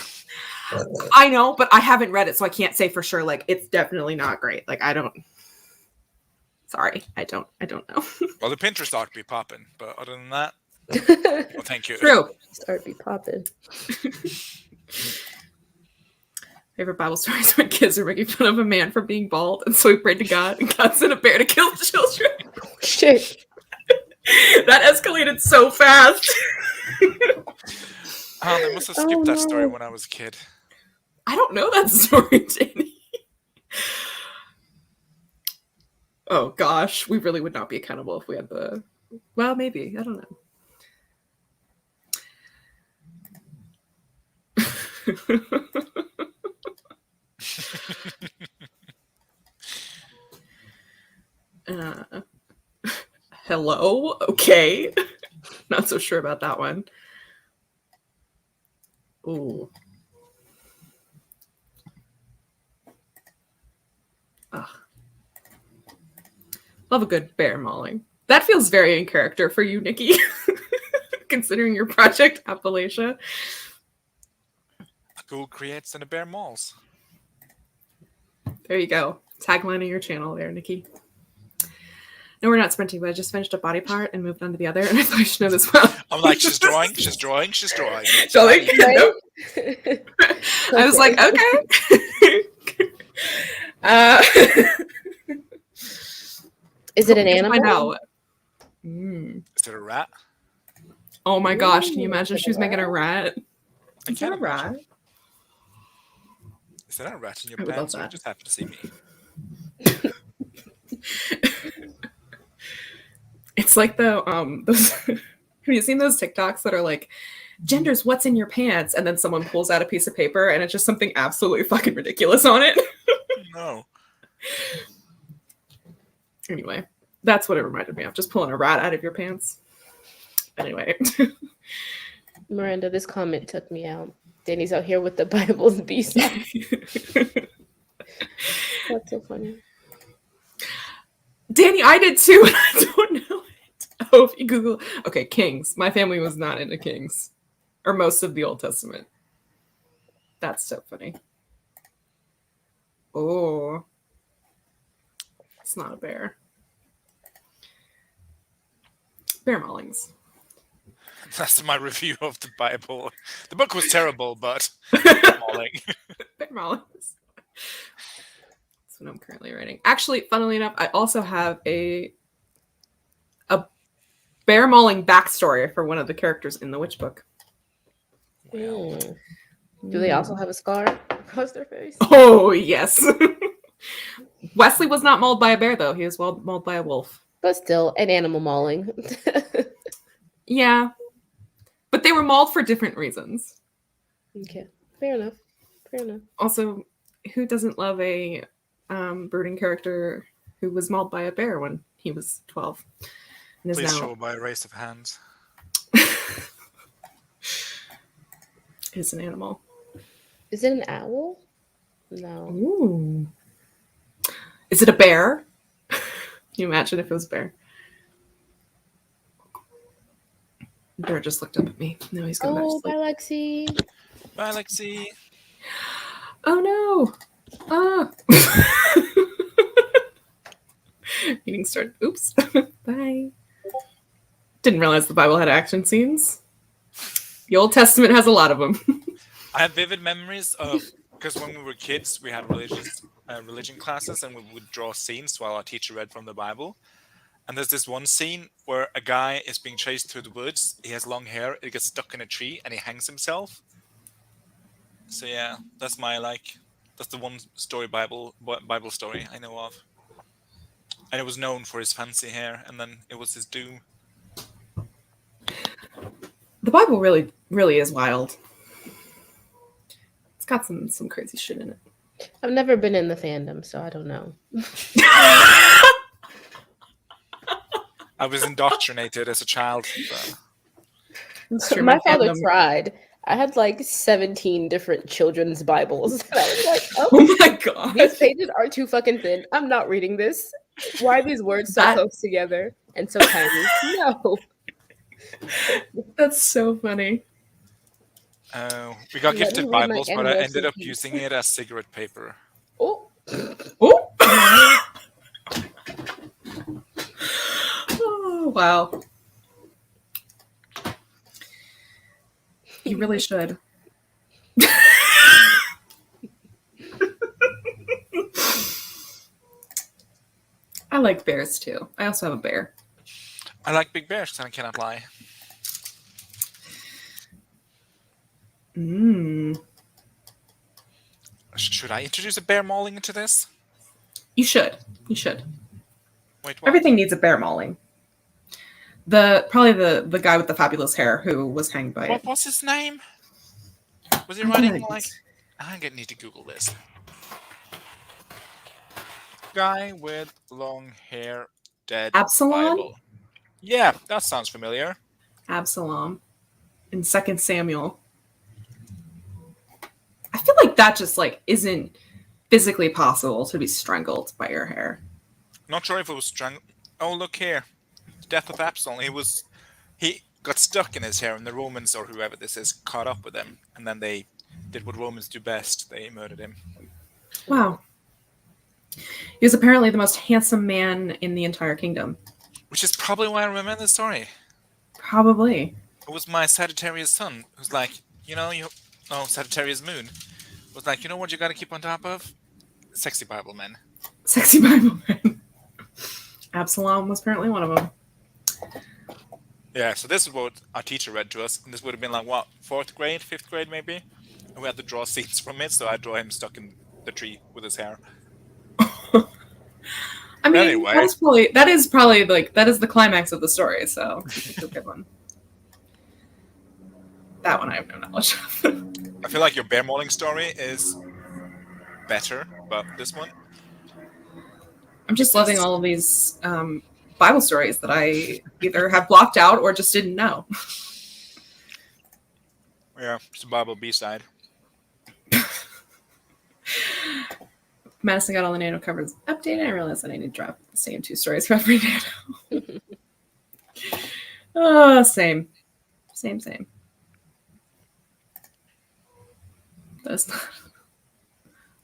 I know, but I haven't read it, so I can't say for sure. Like, it's definitely not great. Like, I don't. Sorry, I don't know. Well, the Pinterest art be popping, but other than that, well, thank you. True. Start be popping. Favorite Bible stories when kids are making fun of a man for being bald, and so he prayed to God, and God sent a bear to kill the children. Oh, shit. That escalated so fast. They must have skipped that story when I was a kid. I don't know that story, Danny. Oh gosh, we really would not be accountable if we had the. Well, maybe, I don't know. Hello? Okay. Not so sure about that one. Ooh. Ugh. Love a good bear mauling. That feels very in character for you, Nikki. Considering your project Appalachia. A ghoul creates and a bear mauls. There you go. Tagline of your channel there, Nikki. No, we're not sprinting, but I just finished a body part and moved on to the other, and I thought I should know this well. I'm like, she's drawing. Nope. I was like, okay. Is it an animal? I know. Is it a rat? Oh my gosh, can you imagine if she was making a rat? Is that a rat? Is that a rat in your pants, or you just happen to see me? It's like the those, have you seen those TikToks that are like, gender's what's in your pants, and then someone pulls out a piece of paper and it's just something absolutely fucking ridiculous on it? No. Anyway, that's what it reminded me of, just pulling a rat out of your pants. Anyway. Miranda, this comment took me out. Danny's out here with the Bible's B-side. That's so funny. Danny, I did too, and I don't know it. Oh, if you Google. Okay, Kings. My family was not into Kings. Or most of the Old Testament. That's so funny. Oh. It's not a bear. Bear maulings. That's my review of the Bible. The book was terrible, but mauling. Bear maulings. That's what I'm currently writing. Actually, funnily enough, I also have a bear mauling backstory for one of the characters in the witch book. Do they also have a scar across their face? Oh, yes. Wesley was not mauled by a bear, though. He was mauled by a wolf. But still, an animal mauling. Yeah. But they were mauled for different reasons. Okay. Fair enough. Also, who doesn't love a brooding character who was mauled by a bear when he was 12? And is Please now... show by a race of hands. Is an animal. Is it an owl? No. Ooh. Is it a bear? Can you imagine if it was a bear? Bear just looked up at me. No, he's going back to sleep. Bye, Lexi. Bye, Lexi. Oh, no. Ah. Meeting started. Oops. Bye. Didn't realize the Bible had action scenes. The Old Testament has a lot of them. I have vivid memories of, because when we were kids, we had religious religion classes, and we would draw scenes while our teacher read from the Bible. And there's this one scene where a guy is being chased through the woods. He has long hair. He gets stuck in a tree, and he hangs himself. So yeah, that's the one story Bible story I know of. And it was known for his fancy hair, and then it was his doom. The Bible really, really is wild. It's got some crazy shit in it. I've never been in the fandom, so I don't know. I was indoctrinated as a child. So. My father tried. I had like 17 different children's Bibles. And I was like, oh my god, these pages are too fucking thin. I'm not reading this. Why are these words so close together and so tiny? No. That's so funny. We got gifted Bibles, but I ended up using it as cigarette paper. Oh. Oh. Oh, wow. You really should. I like bears too. I also have a bear. I like big bears, and I cannot lie. Should I introduce a bear mauling into this? You should. You should. Wait, what? Everything needs a bear mauling. Probably the guy with the fabulous hair who was hanged by What was his name? Was he writing like... I'm gonna need to Google this. Guy with long hair, dead Absalom? Bible. Yeah, that sounds familiar. Absalom in 2 Samuel. I feel like that just like isn't physically possible to be strangled by your hair. Not sure if it was strangled. Oh, look here. The death of Absalom. He got stuck in his hair, and the Romans, or whoever this is, caught up with him. And then they did what Romans do best. They murdered him. Wow. He was apparently the most handsome man in the entire kingdom. Which is probably why I remember the story. Probably. It was my Sagittarius sun who's like, Sagittarius moon was like, you know what you got to keep on top of? Sexy Bible men. Sexy Bible men. Absalom was apparently one of them. Yeah, so this is what our teacher read to us, and this would have been like, what, 4th grade, 5th grade maybe? And we had to draw scenes from it, so I draw him stuck in the tree with his hair. I mean, anyway. that is the climax of the story, so it's a good one. That one I have no knowledge of. I feel like your bear mauling story is better, but this one? I'm just loving all of these Bible stories that I either have blocked out or just didn't know. Yeah, it's a Bible B-side. Madison got all the Nano covers updated. I realized that I need to drop the same 2 stories for every Nano. Oh, same. That's not...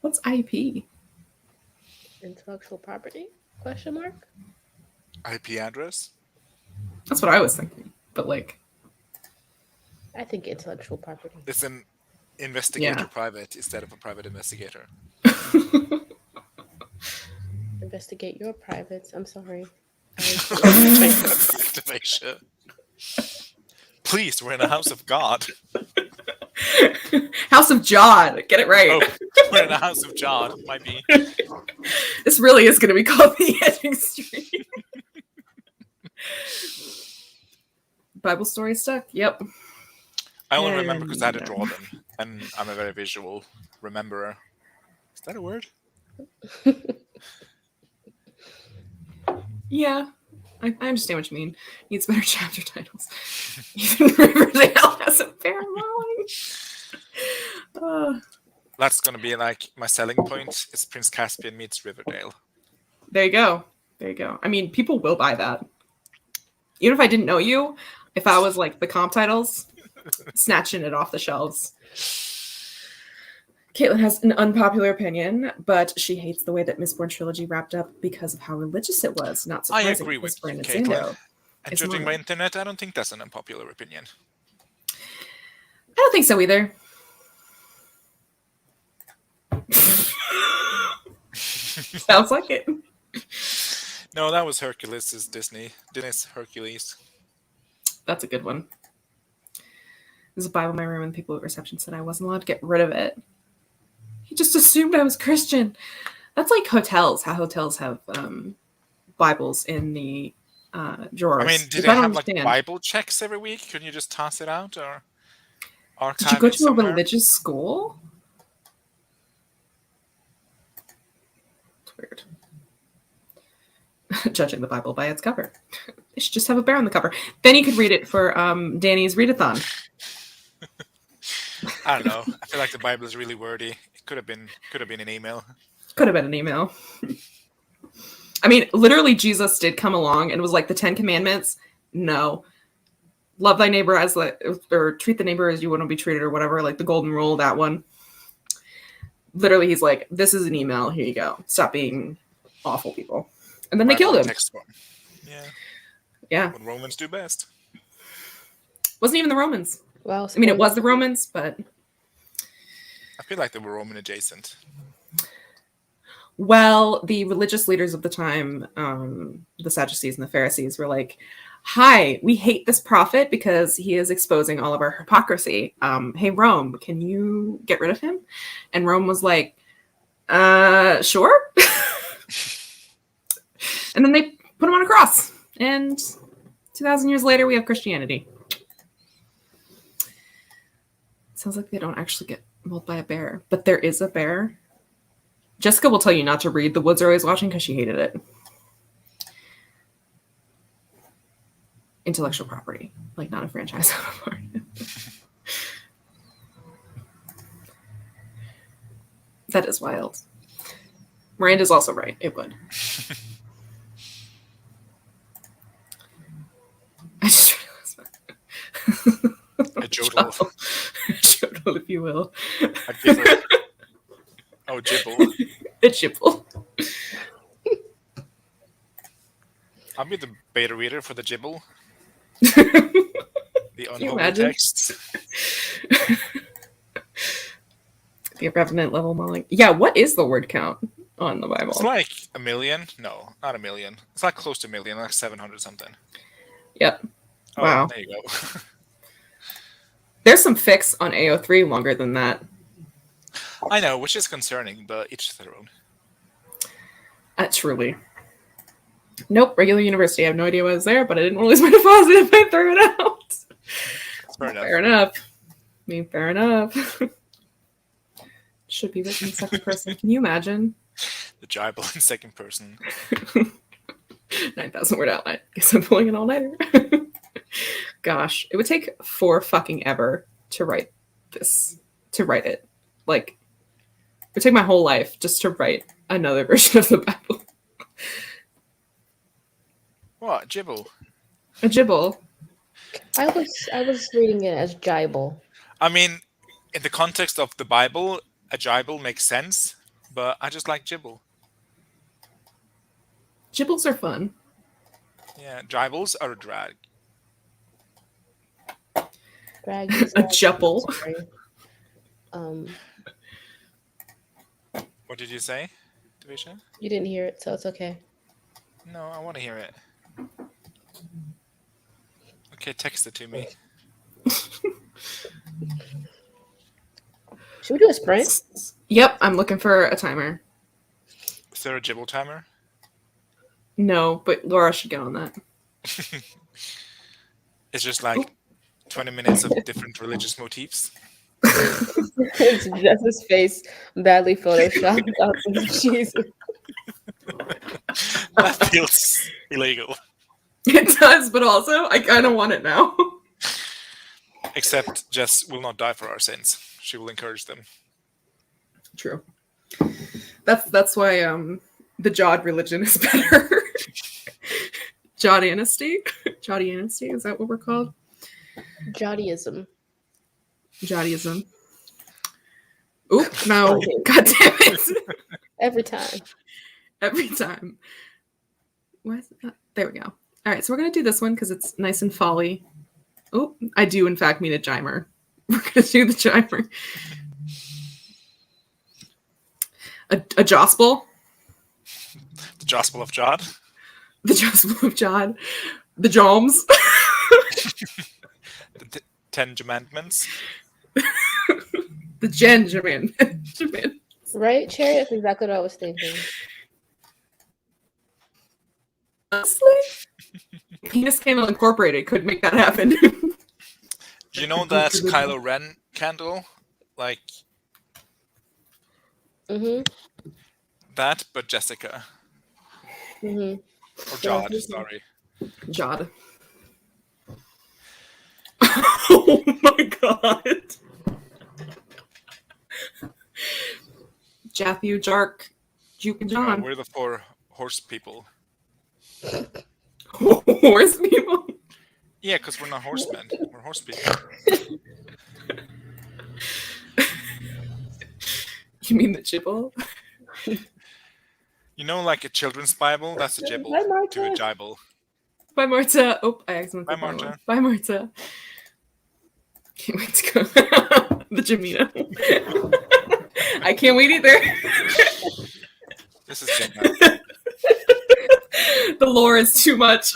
What's IP? Intellectual property? Question mark? IP address? That's what I was thinking. But like, I think intellectual property. It's an investigator private instead of a private investigator. Investigate your privates. I'm sorry. Activation. Please, we're in a house of God. House of John. Get it right. Oh, we're in a house of John. Might be. This really is going to be called the Ending Stream. Bible story stuck? Yep. I only remember because I had to draw them, and I'm a very visual rememberer. Is that a word? Yeah, I understand what you mean. Needs better chapter titles. Even Riverdale has a bear mauling. That's going to be like my selling point. Is Prince Caspian meets Riverdale. There you go. I mean, people will buy that. Even if I didn't know you, if I was like the comp titles, snatching it off the shelves. Caitlin has an unpopular opinion, but she hates the way that Mistborn Trilogy wrapped up because of how religious it was. Not surprising. I agree with you, Caitlin. And judging by internet, I don't think that's an unpopular opinion. I don't think so either. Sounds like it. No, that was Hercules. Is Disney's Hercules. That's a good one. There's a Bible in my room, and people at reception said I wasn't allowed to get rid of it. He just assumed I was Christian. That's like hotels. How hotels have Bibles in the drawers. I mean, do Which they I don't have like understand. Bible checks every week? Couldn't you just toss it out or archive Did you go it to a somewhere? religious school? It's weird. Judging the Bible by its cover. They should just have a bear on the cover. Then you could read it for Danny's readathon. I don't know. I feel like the Bible is really wordy. It could have been an email. Could have been an email. I mean, literally, Jesus did come along and was like, the 10 Commandments. No. Love thy neighbor or treat the neighbor as you want to be treated or whatever, like the golden rule, that one. Literally, he's like, this is an email. Here you go. Stop being awful people. And then they killed him. Text form. Yeah. Yeah. What Romans do best. Wasn't even the Romans. Well, I mean, it was the Romans, but... I feel like they were Roman adjacent. Well, the religious leaders of the time, the Sadducees and the Pharisees, were like, hi, we hate this prophet because he is exposing all of our hypocrisy. Hey, Rome, can you get rid of him? And Rome was like, sure. And then they put him on a cross. And 2,000 years later, we have Christianity. Sounds like they don't actually get mauled by a bear. But there is a bear. Jessica will tell you not to read The Woods Are Always Watching because she hated it. Intellectual property. Like, not a franchise. That is wild. Miranda's also right. It would. I just realized that. A jodel. A jodel, if you will. A gibble. Oh, jibble. A jibble. I'll be the beta reader for the jibble. The unholy texts. The revenant level mulling. Yeah, what is the word count on the Bible? It's like 1 million. No, not 1 million. It's like close to 1 million, like 700 something. Yep. Oh, Wow. There you go. There's some fics on AO3 longer than that. I know, which is concerning, but each their own. Truly. Nope, regular university. I have no idea what was there, but I didn't want to lose my deposit if I threw it out. Fair enough. Fair enough. I mean, fair enough. Should be written in second person. Can you imagine? The Bible in second person. 9,000 word outline. Guess I'm pulling an all-nighter. Gosh, it would take 4 fucking ever to write this. To write it. Like, it would take my whole life just to write another version of the Bible. What? Jibble? A jibble. I was reading it as jibble. I mean, in the context of the Bible, a jibble makes sense, but I just like jibble. Jibbles are fun. Yeah, jibbles are a drag. Drag is A jubble. What did you say, Divisha? You didn't hear it, so it's okay. No, I want to hear it. Okay, text it to me. Should we do a sprint? Yep, I'm looking for a timer. Is there a jibble timer? No, but Laura should get on that. It's just like 20 minutes of different religious motifs. It's just his face badly photoshopped out of Jesus. That feels illegal. It does, but also I kind of want it now. Except Jess will not die for our sins. She will encourage them. True. That's why the Jod religion is better. Jodianisty? Jodianisty, is that what we're called? Jodyism. Jodiism. Oop, no. God damn it. Every time. Every time. Why is it not? There we go. All right, so we're going to do this one because it's nice and folly. Oh, I do, in fact, mean a jimer. We're going to do the jimer. A jospel. The Gospel of John. The Gospel of John. The Joms. The Ten Commandments. The Benjamin. Right, Cherry? That's exactly what I was thinking. Honestly, Penis Candle Incorporated could make that happen. You know that Kylo Ren candle? Like Mm-hmm. that, but Jessica. Mm-hmm. Or Jod, sorry. Jod. Oh my god. Jathu, Jark, Juke, and No, John. we're the four horse people. Horse people? Yeah, because we're not horsemen. We're horse people. You mean the Jibble? You know, like a children's Bible? That's a Jibble Bye, Marta. to a Jibble. Bye, Marta. Oh, I accidentally Bye, clicked Marta. on one. Bye, Marta. Can't wait to go. The Jamino. I can't wait either. This is getting out. The lore is too much.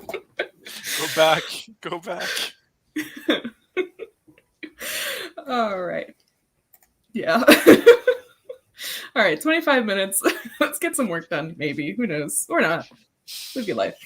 Go back. Go back. All right. Yeah. All right, 25 minutes. Let's get some work done, maybe. Who knows? Or not. Live your life.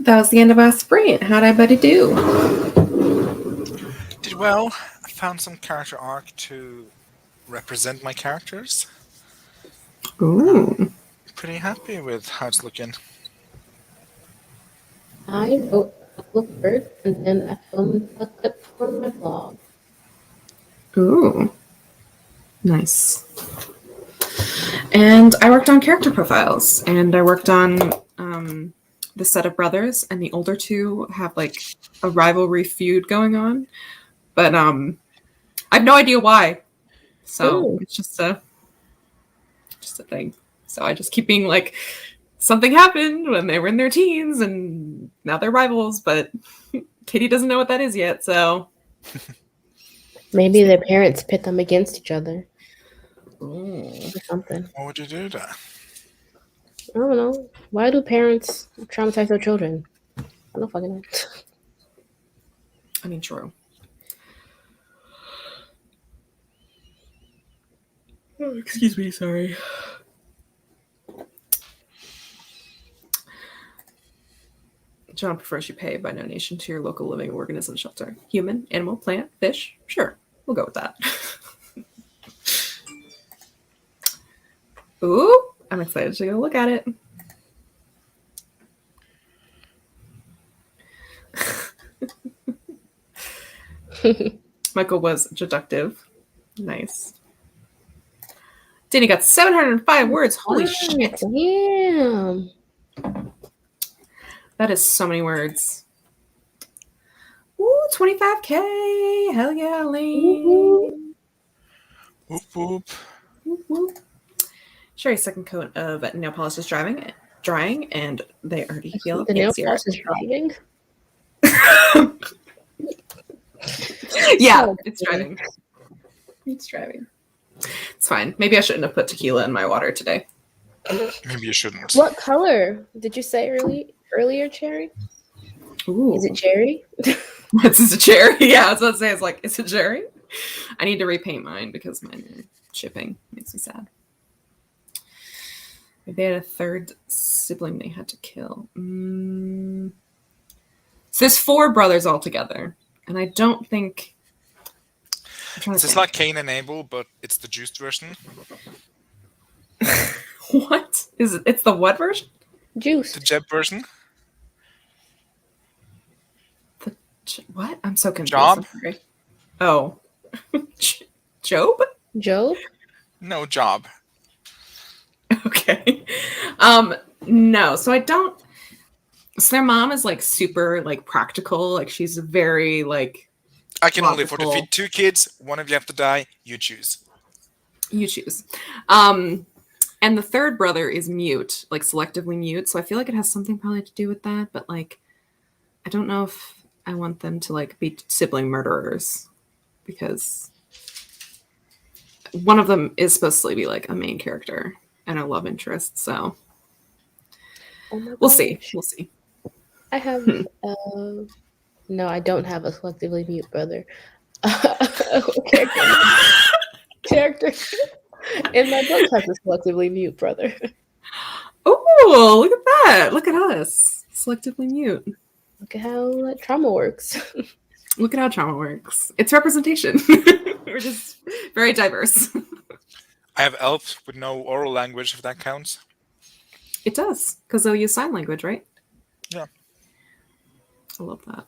That was the end of our sprint. How'd everybody do? Did well. I found some character arc to represent my characters. Ooh. Pretty happy with how it's looking. I wrote a couple of words and then I filmed a clip for my vlog. Ooh. Nice. And I worked on character profiles, and I worked on the set of brothers, and the older two have like a rivalry feud going on, but I have no idea why. So Ooh. it's just a thing. So I just keep being like, something happened when they were in their teens, and now they're rivals, but Katie doesn't know what that is yet. So Maybe their parents pit them against each other Ooh. or something. Why would you do that? I don't know. Why do parents traumatize their children? I don't fucking know. I mean, true. Oh, excuse me, sorry. John prefers you pay by donation to your local living organism shelter. Human, animal, plant, fish? Sure, we'll go with that. Ooh, I'm excited to go look at it. Michael was deductive. Nice. Danny got 705 words. Holy shit. Damn. That is so many words. Ooh, 25K. Hell yeah, Lane. Whoop whoop. Whoop, whoop. Sherry's second coat of nail polish is drying, and they already feel The nail fancier. polish is driving? Yeah, Oh, it's driving. It's driving. It's fine. Maybe I shouldn't have put tequila in my water today. Maybe you shouldn't. What color did you say earlier, Cherry? Ooh. Is it cherry? Is this a cherry? Yeah, I was about to say, it's like, is it cherry? I need to repaint mine because mine are chipping. Makes me sad. They had a third sibling they had to kill. So there's 4 brothers altogether. And I don't think... It's like Cain and Abel, but it's the juiced version. What? Is it? It's the what version? Juice. The Jeb version. What? I'm so confused. Job? I'm sorry. Oh. Job? Job? No, Job. Okay. No. So I don't... So their mom is like super like practical. Like she's very like... I can only afford to logical. feed 2 kids. One of you have to die. You choose. You choose. And the third brother is mute, like selectively mute. So I feel like it has something probably to do with that. But like, I don't know if I want them to like be sibling murderers, because one of them is supposed to be like a main character and a love interest. So Oh my we'll see. gosh. We'll see. I have no, I don't have a selectively mute brother. Character in my book has a selectively mute brother. Oh, look at that. Look at us. Selectively mute. Look at how that trauma works. Look at how trauma works. It's representation. We're just very diverse. I have elf with no oral language, if that counts. It does, because they'll use sign language, right? Yeah. I love that.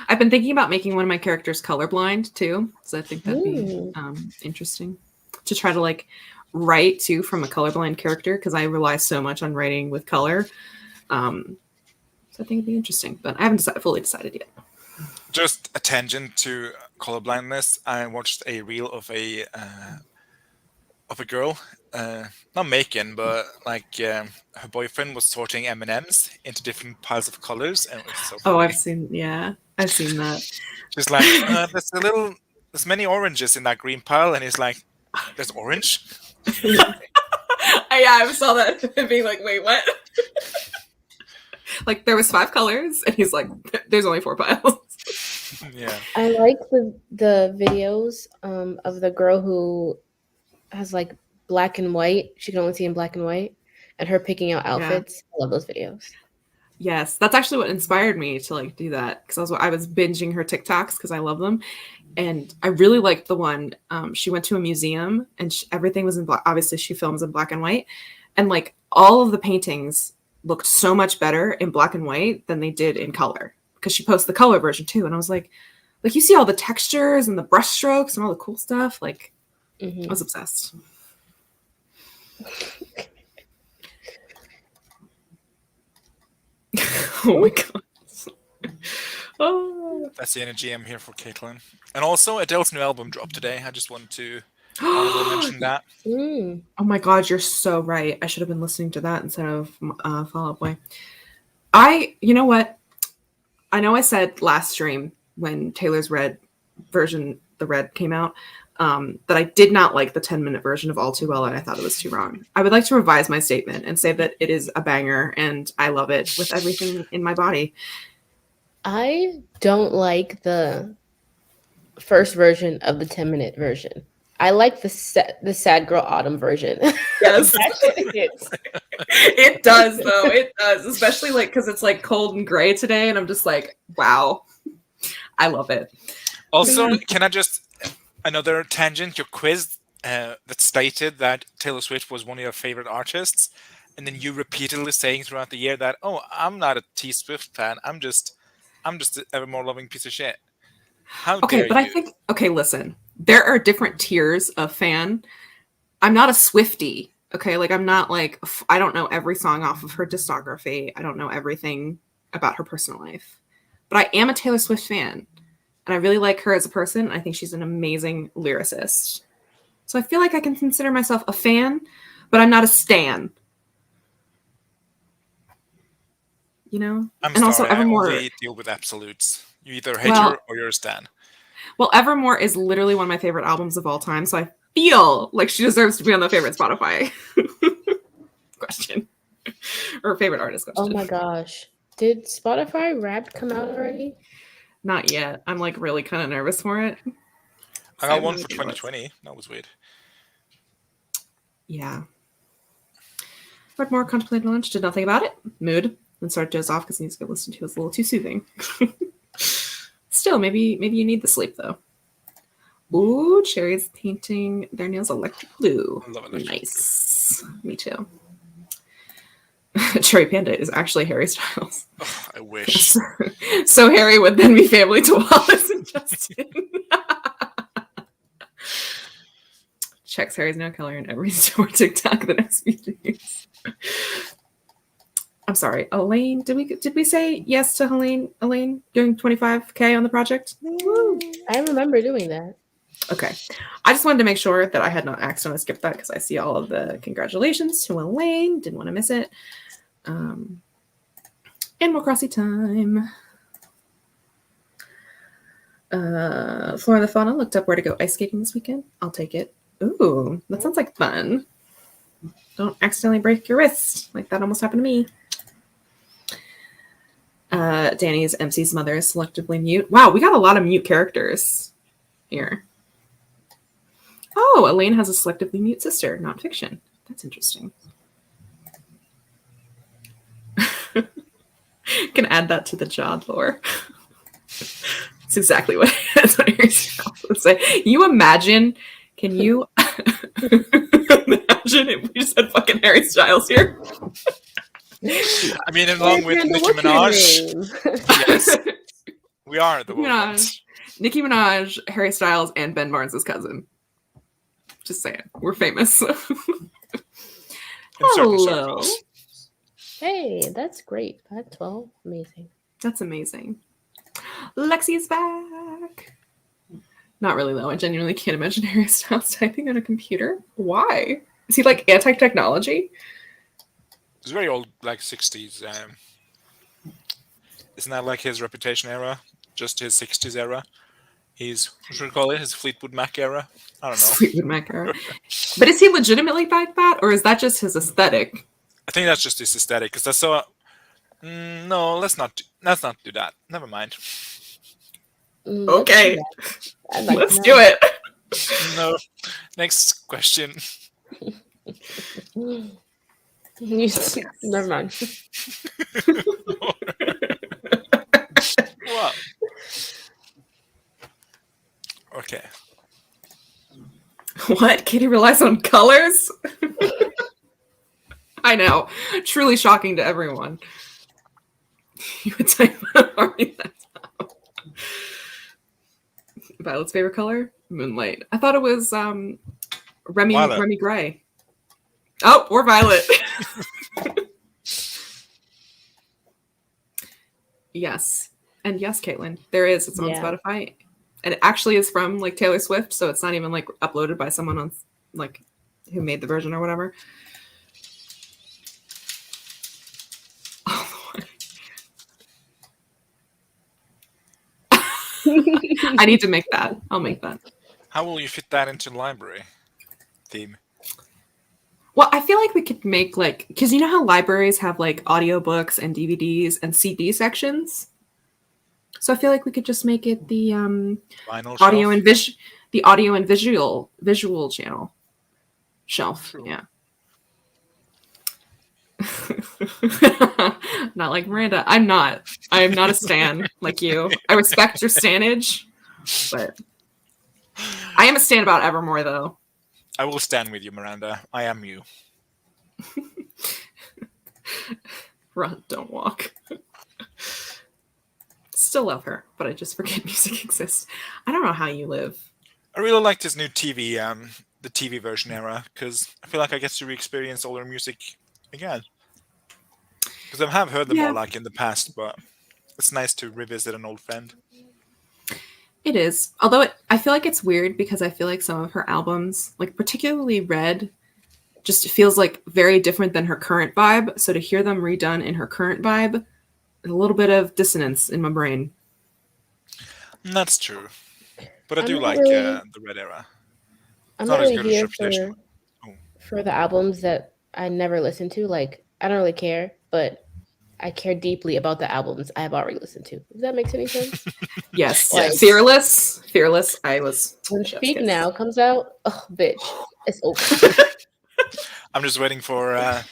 I've been thinking about making one of my characters colorblind too, so I think that'd be interesting to try to like write too from a colorblind character, because I rely so much on writing with color. So I think it'd be interesting, but I haven't fully decided yet. Just a tangent to colorblindness. I watched a reel of a girl, not making, but like her boyfriend was sorting M&Ms into different piles of colors, and it was so funny. Oh, I've seen that. She's like, there's many oranges in that green pile, and he's like, there's orange? I saw that being like, wait, what? Like there was 5 colors, and he's like, there's only 4 piles. Yeah. I like the videos of the girl who has like black and white. She can only see in black and white, and her picking out outfits. I love those videos. Yes, that's actually what inspired me to like do that because I was binging her TikToks because I love them, and I really liked the one. She went to a museum and everything was in black. Obviously, she films in black and white, and like all of the paintings looked so much better in black and white than they did in color because she posts the color version too. And I was like you see all the textures and the brush strokes and all the cool stuff. Like, I was obsessed. Oh my god. Oh. That's the energy I'm here for, Caitlin. And also, Adele's new album dropped today. I just wanted to honorably mention that. Oh my god, you're so right. I should have been listening to that instead of Fall Out Boy. You know what? I know I said last stream when Taylor's Red version, the Red came out, that I did not like the 10-minute version of All Too Well and I thought it was too wrong. I would like to revise my statement and say that it is a banger and I love it with everything in my body. I don't like the first version of the 10-minute version. I like the Sad Girl Autumn version. Yes. That shit hits. It does, though. It does. Especially like because it's like cold and gray today, and I'm just like, wow. I love it. Also, can I just another tangent? Your quiz that stated that Taylor Swift was one of your favorite artists, and then you repeatedly saying throughout the year that, "Oh, I'm not a T Swift fan. I'm just an Evermore loving piece of shit." How dare but you? I think listen, there are different tiers of fan. I'm not a Swiftie. Okay, like I'm not like I don't know every song off of her discography. I don't know everything about her personal life, but I am a Taylor Swift fan. And I really like her as a person. I think she's an amazing lyricist. So I feel like I can consider myself a fan, but I'm not a stan. You know? I'm and sorry, also Evermore. I only deal with absolutes. You either hate her or you're a stan. Well, Evermore is literally one of my favorite albums of all time, so I feel like she deserves to be on the favorite Spotify question. Or favorite artist question. Oh my gosh. Did Spotify Wrapped come out already? Not yet. I'm like really kind of nervous for it. I got one for 2020. That was weird. Yeah. Read more, contemplated lunch, did nothing about it. Mood. Then started doze off because he needs to go listen to it. Was a little too soothing. Still, maybe you need the sleep though. Ooh, Cherry's painting their nails electric blue. I love electric nice. Blue. Me too. Cherry Panda is actually Harry Styles. Oh, I wish. So Harry would then be family to Wallace and Justin. Checks Harry's nail color in every store TikTok the next few days. I'm sorry, Elaine. Did we say yes to Elaine doing 25K on the project? Woo. I remember doing that. Okay. I just wanted to make sure that I had not accidentally skipped that because I see all of the congratulations to Elaine. Didn't want to miss it. Animal Crossing time. Flora the Fauna looked up where to go ice skating this weekend. I'll take it. Ooh, that sounds like fun. Don't accidentally break your wrist. Like that almost happened to me. Danny's MC's mother is selectively mute. Wow, we got a lot of mute characters here. Oh, Elaine has a selectively mute sister, not fiction. That's interesting. Can add that to the job lore. It's exactly what Harry would say. You imagine? Can you imagine if we just had fucking Harry Styles here? I mean, along with Nicki Minaj. Yes, we are the ones. Nicki Minaj, Harry Styles, and Ben Barnes' cousin. Just saying, we're famous. Hello. Hey, that's great. 512, amazing. That's amazing. Lexi is back. Not really though. I genuinely can't imagine Harry Styles typing on a computer. Why? Is he like anti-technology? It's very old, like 60s. Isn't that like his Reputation era? Just his 60s era? What should we call it? His Fleetwood Mac era? I don't know. Fleetwood Mac era. But is he legitimately like that, or is that just his aesthetic? I think that's just his aesthetic. Because I saw. No, let's not do that. Never mind. Okay, let's do it. No. Next question. Never mind. Wow. Okay. What? Katie relies on colors? I know. Truly shocking to everyone. You would type Army that's Violet's favorite color? Moonlight. I thought it was Violet. Remy Gray. Oh, or Violet. Yes. And yes, Caitlin, there is. It's on Yeah. Spotify. And it actually is from like Taylor Swift, so it's not even like uploaded by someone on like who made the version or whatever. Oh, I need to make that. I'll make that. How will you fit that into the library theme? Well, I feel like we could make like, because you know how libraries have like audiobooks and DVDs and CD sections? So I feel like we could just make it the Vinyl audio shelf? and the audio and visual channel shelf. True. Yeah. Not like Miranda. I am not a stan like you. I respect your stanage, but I am a stan about Evermore though. I will stand with you, Miranda. I am you. Run, don't walk. Still love her, but I just forget music exists. I don't know how you live. I really like this new TV, the TV version era, because I feel like I get to re-experience older music again. Because I have heard them more like in the past, but it's nice to revisit an old friend. It is. Although I feel like it's weird because I feel like some of her albums, like particularly Red, just feels like very different than her current vibe. So to hear them redone in her current vibe, a little bit of dissonance in my brain. That's true. But I I'm do not like really- the Red era. I'm Not not as really good as here Reputation. for the albums that I never listened to. Like, I don't really care, but I care deeply about the albums I have already listened to. If that makes any sense? Yes. Yes. Fearless. I was. When chef's Speak kiss. Now comes out, oh, bitch, it's over. I'm just waiting for...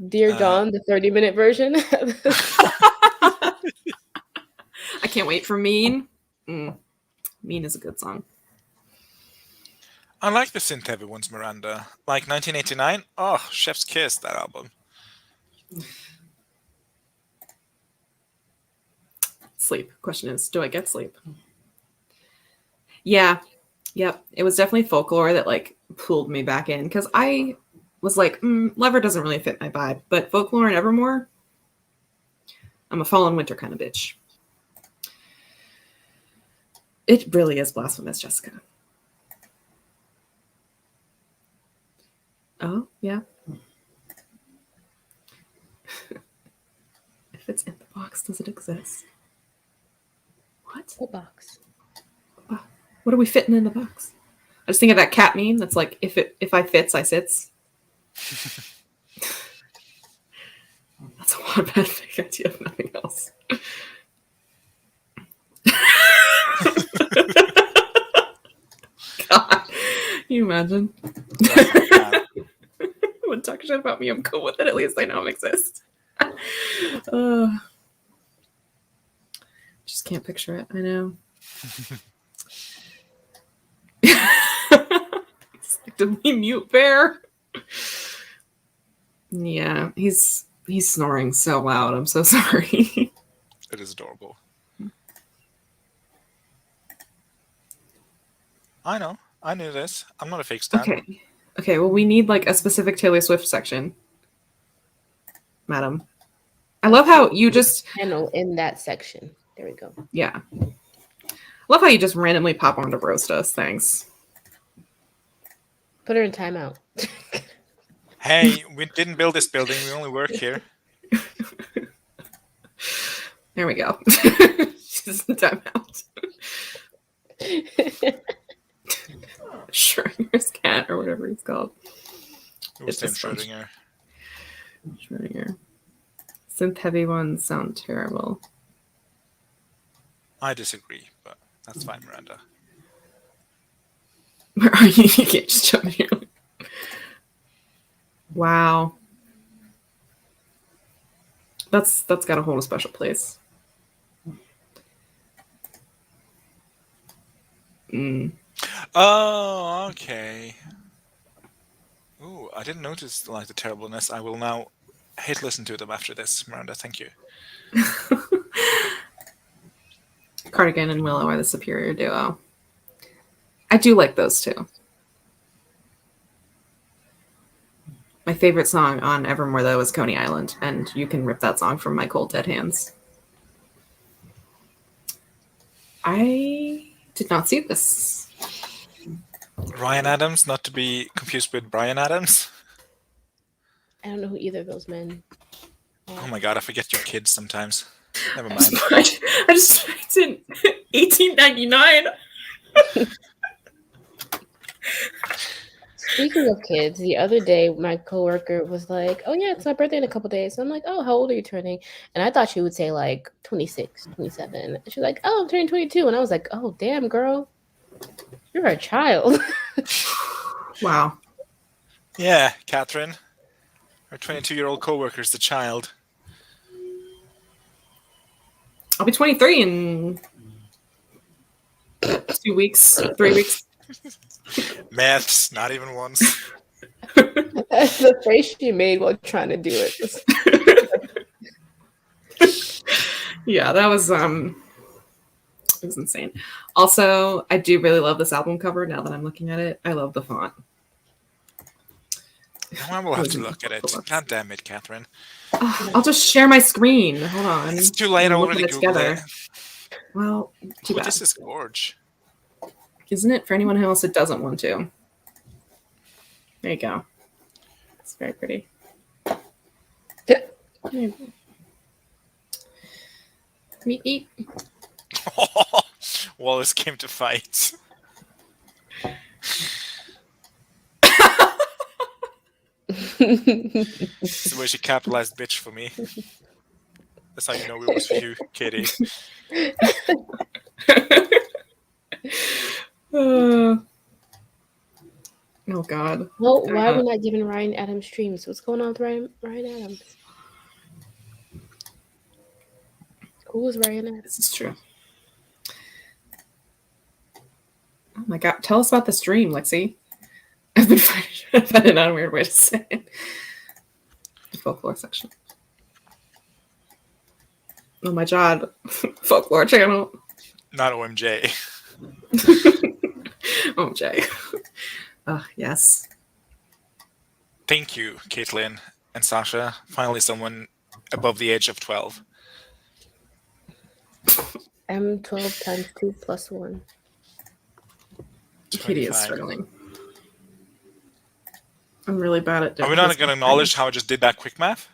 Dear Dawn, the 30-minute version. I can't wait for Mean. Mean is a good song. I like the synth-heavy ones, Miranda. Like 1989. Oh, Chef's Kiss, that album. Sleep. Question is, do I get sleep? Yeah. Yep. It was definitely Folklore that like pulled me back in because I was like, Lover doesn't really fit my vibe, but Folklore and Evermore, I'm a fall and winter kind of bitch. It really is blasphemous, Jessica. Oh, yeah. If it's in the box, does it exist? What? What box? What are we fitting in the box? I just think of that cat meme that's like, if I fits, I sits. That's a lot of bad fake idea of nothing else. God, can you imagine? When talk shit about me, I'm cool with it. At least I know I'm exist. Just can't picture it. I know. Selectively mute bear. Yeah, he's snoring so loud. I'm so sorry. It is adorable. I know. I knew this. I'm not a fake stan. Okay. Well, we need like a specific Taylor Swift section, madam. I love how you just Channel in that section. There we go. Yeah. I love how you just randomly pop on to roast us. Thanks. Put her in timeout. Hey, we didn't build this building. We only work here. There we go. She's in timeout. Schrodinger's cat or whatever he's called. It was Tim just fun. Schrodinger. Synth heavy ones sound terrible. I disagree, but that's fine, Miranda. Where are you? You can't just jump in here. Wow. That's got to hold a special place. Oh, okay. Ooh, I didn't notice like the terribleness. I will now hate listen to them after this, Miranda. Thank you. Cardigan and Willow are the superior duo. I do like those two. My favorite song on Evermore, though, is Coney Island, and you can rip that song from my cold, dead hands. I did not see this. Ryan Adams, not to be confused with Brian Adams. I don't know who either of those men are. Oh my god, I forget your kids sometimes. Never mind. I just typed in 1899. Speaking of kids, the other day my coworker was like, "Oh yeah, it's my birthday in a couple days." So I'm like, "Oh, how old are you turning?" And I thought she would say like 26, 27. And she's like, "Oh, I'm turning 22." And I was like, "Oh, damn, girl. You're a child." Wow. Yeah, Catherine. Her 22-year-old coworker's the child. I'll be 23 in 2 weeks, 3 weeks. Maths, not even once. That's the face she made while trying to do it. Yeah, that was it was insane. Also, I do really love this album cover now that I'm looking at it. I love the font. Now I will have to look at it. God damn it, Catherine. I'll just share my screen. Hold on. It's too late, I We'll look already at it Googled together. it. Well, too bad. This is gorge. Isn't it for anyone else that doesn't want to? There you go. It's very pretty. Meet. Wallace came to fight. This is where she capitalized bitch for me. That's how you know it was for you, Katie. Oh God. Well, why are we not giving Ryan Adams streams? What's going on with Ryan Adams? Who is Ryan Adams? This is true. Oh my God. Tell us about the stream, Lexi. I've been finding out a weird way to say it. The folklore section. Oh my God. Folklore channel. Not OMJ. OMJ. Oh, yes. Thank you, Caitlin and Sasha. Finally, someone above the age of 12. I'm 12 times 2 plus 1. Katie is struggling. I'm really bad at. Are we not going to acknowledge how I just did that quick math?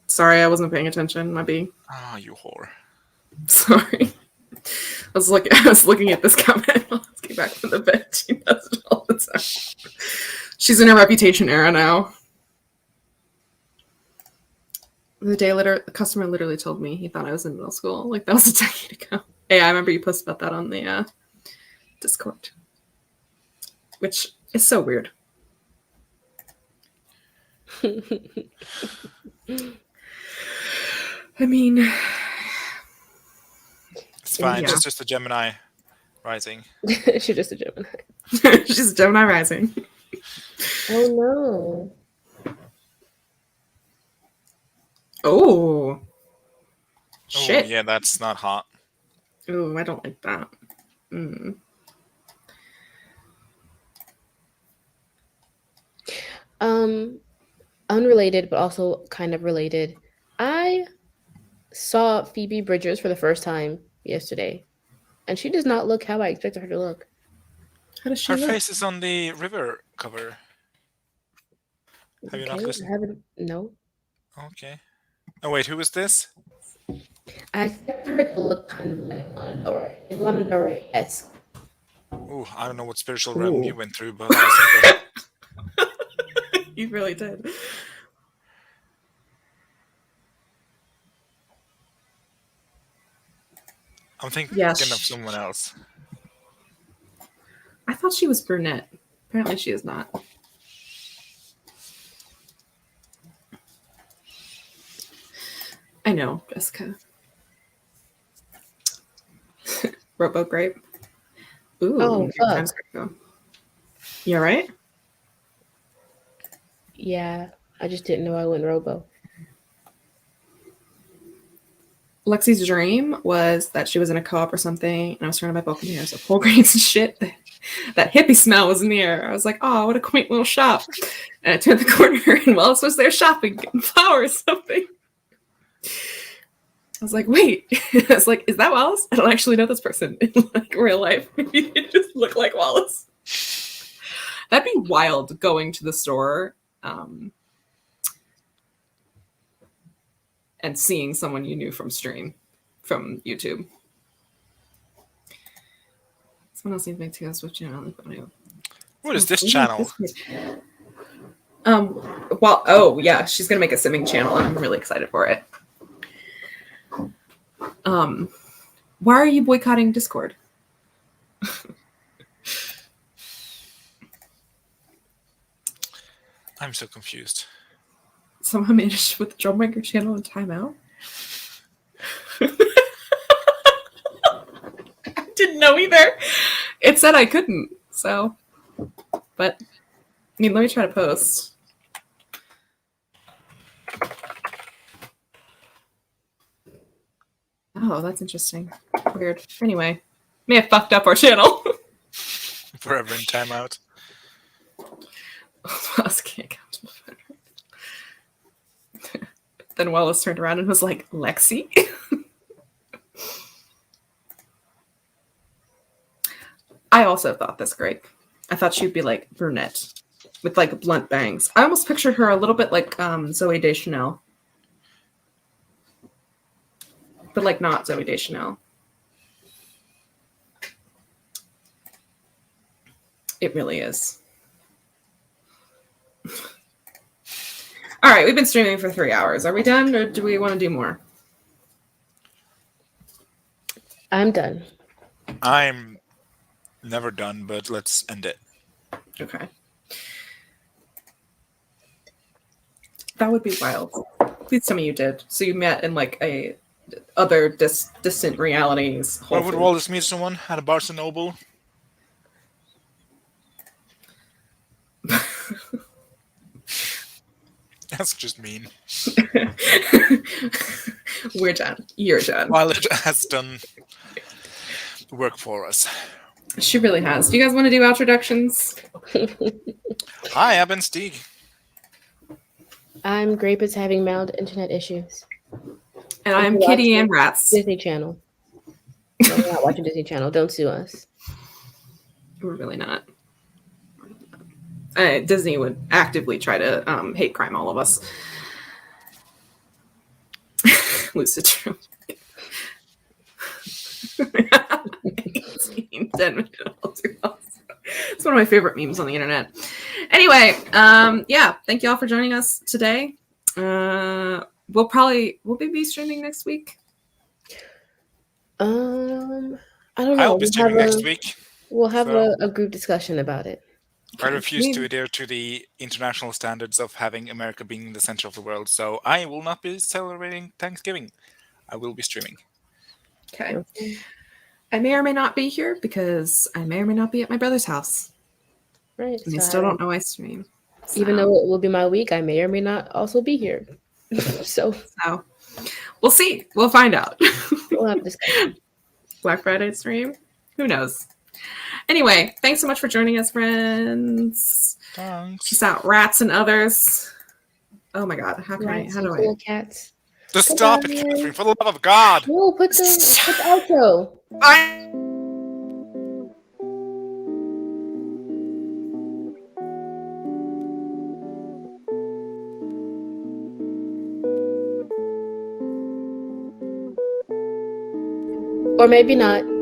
Sorry, I wasn't paying attention. My B. Ah, you whore. Sorry. I was looking at this comment while I was getting back from the bed. She does it all the time. She's in her reputation era now. The customer literally told me he thought I was in middle school. Like, that was a decade ago. Hey, I remember you posted about that on the Discord. Which is so weird. I mean... It's fine. Yeah. Just a Gemini rising. She's just a Gemini. She's a Gemini rising. Oh no. Oh. Shit. Oh, yeah, that's not hot. Oh, I don't like that. Unrelated, but also kind of related. I saw Phoebe Bridgers for the first time yesterday, and she does not look how I expected her to look. How does she Her look? face is on the river cover. Have you not listened? No. Okay. Oh, wait, who is this? I expect her to look kind of like Lana Del Rey-esque. Ooh, I don't know what spiritual realm you went through, but that was okay. You really did. I'm thinking Yes. of someone else. I thought she was brunette. Apparently she is not. I know, Jessica. Robo grape. Ooh, Oh, fuck. You all right? Yeah, I just didn't know I went robo. Lexi's dream was that she was in a co-op or something, and I was surrounded by Buccaneers of whole grains and shit. That hippie smell was in the air. I was like, oh, what a quaint little shop. And I turned the corner, and Wallace was there shopping, getting flowers or something. I was like, wait. I was like, is that Wallace? I don't actually know this person in like real life. Maybe they just look like Wallace. That'd be wild going to the store and seeing someone you knew from YouTube. Someone else needs to make two Swift channel. What is this channel? Well, oh yeah, she's gonna make a simming channel, and I'm really excited for it. Why are you boycotting Discord? I'm so confused. Someone managed to put the Troublemaker channel in timeout. I didn't know either. It said I couldn't, so. But, I mean, let me try to post. Oh, that's interesting. Weird. Anyway, may have fucked up our channel. Forever in timeout. Wallace can't come to the phone. Then Wallace turned around and was like, Lexi? I also thought this, Greg. I thought she'd be like brunette with like blunt bangs. I almost pictured her a little bit like Zooey Deschanel. But like not Zooey Deschanel. It really is. All right, we've been streaming for 3 hours. Are we done, or do we want to do more? I'm done. I'm never done, but let's end it. Okay. That would be wild. Please tell me you did. So you met in like a other distant realities. Where would Wallace meet someone? At a Barnes & Noble? That's just mean. We're done. You're done. Violet has done work for us. She really has. Do you guys want to do introductions? Hi, I've been Stieg. I'm Grape is having mild internet issues. And I'm Kitty and Rats. Disney Channel. No, we're not watching Disney Channel. Don't sue us. We're really not. Disney would actively try to hate crime all of us. Lucid True. 10 minutes. It's one of my favorite memes on the internet. Anyway, yeah, thank you all for joining us today. Will we be streaming next week? I don't know. I'll be streaming next week. We'll have a group discussion about it. I refuse to adhere to the international standards of having America being the center of the world, so I will not be celebrating Thanksgiving. I will be streaming. Okay. I may or may not be here because I may or may not be at my brother's house. Right. And I still don't know I stream. So. Even though it will be my week, I may or may not also be here. So we'll see. We'll find out. We'll have a discussion. Black Friday stream? Who knows? Anyway, thanks so much for joining us, friends. Thanks. Peace out, rats and others. Oh my god, how do I? Cats. Just stop it, Catherine, for the love of God. No, put the outro. Or maybe not.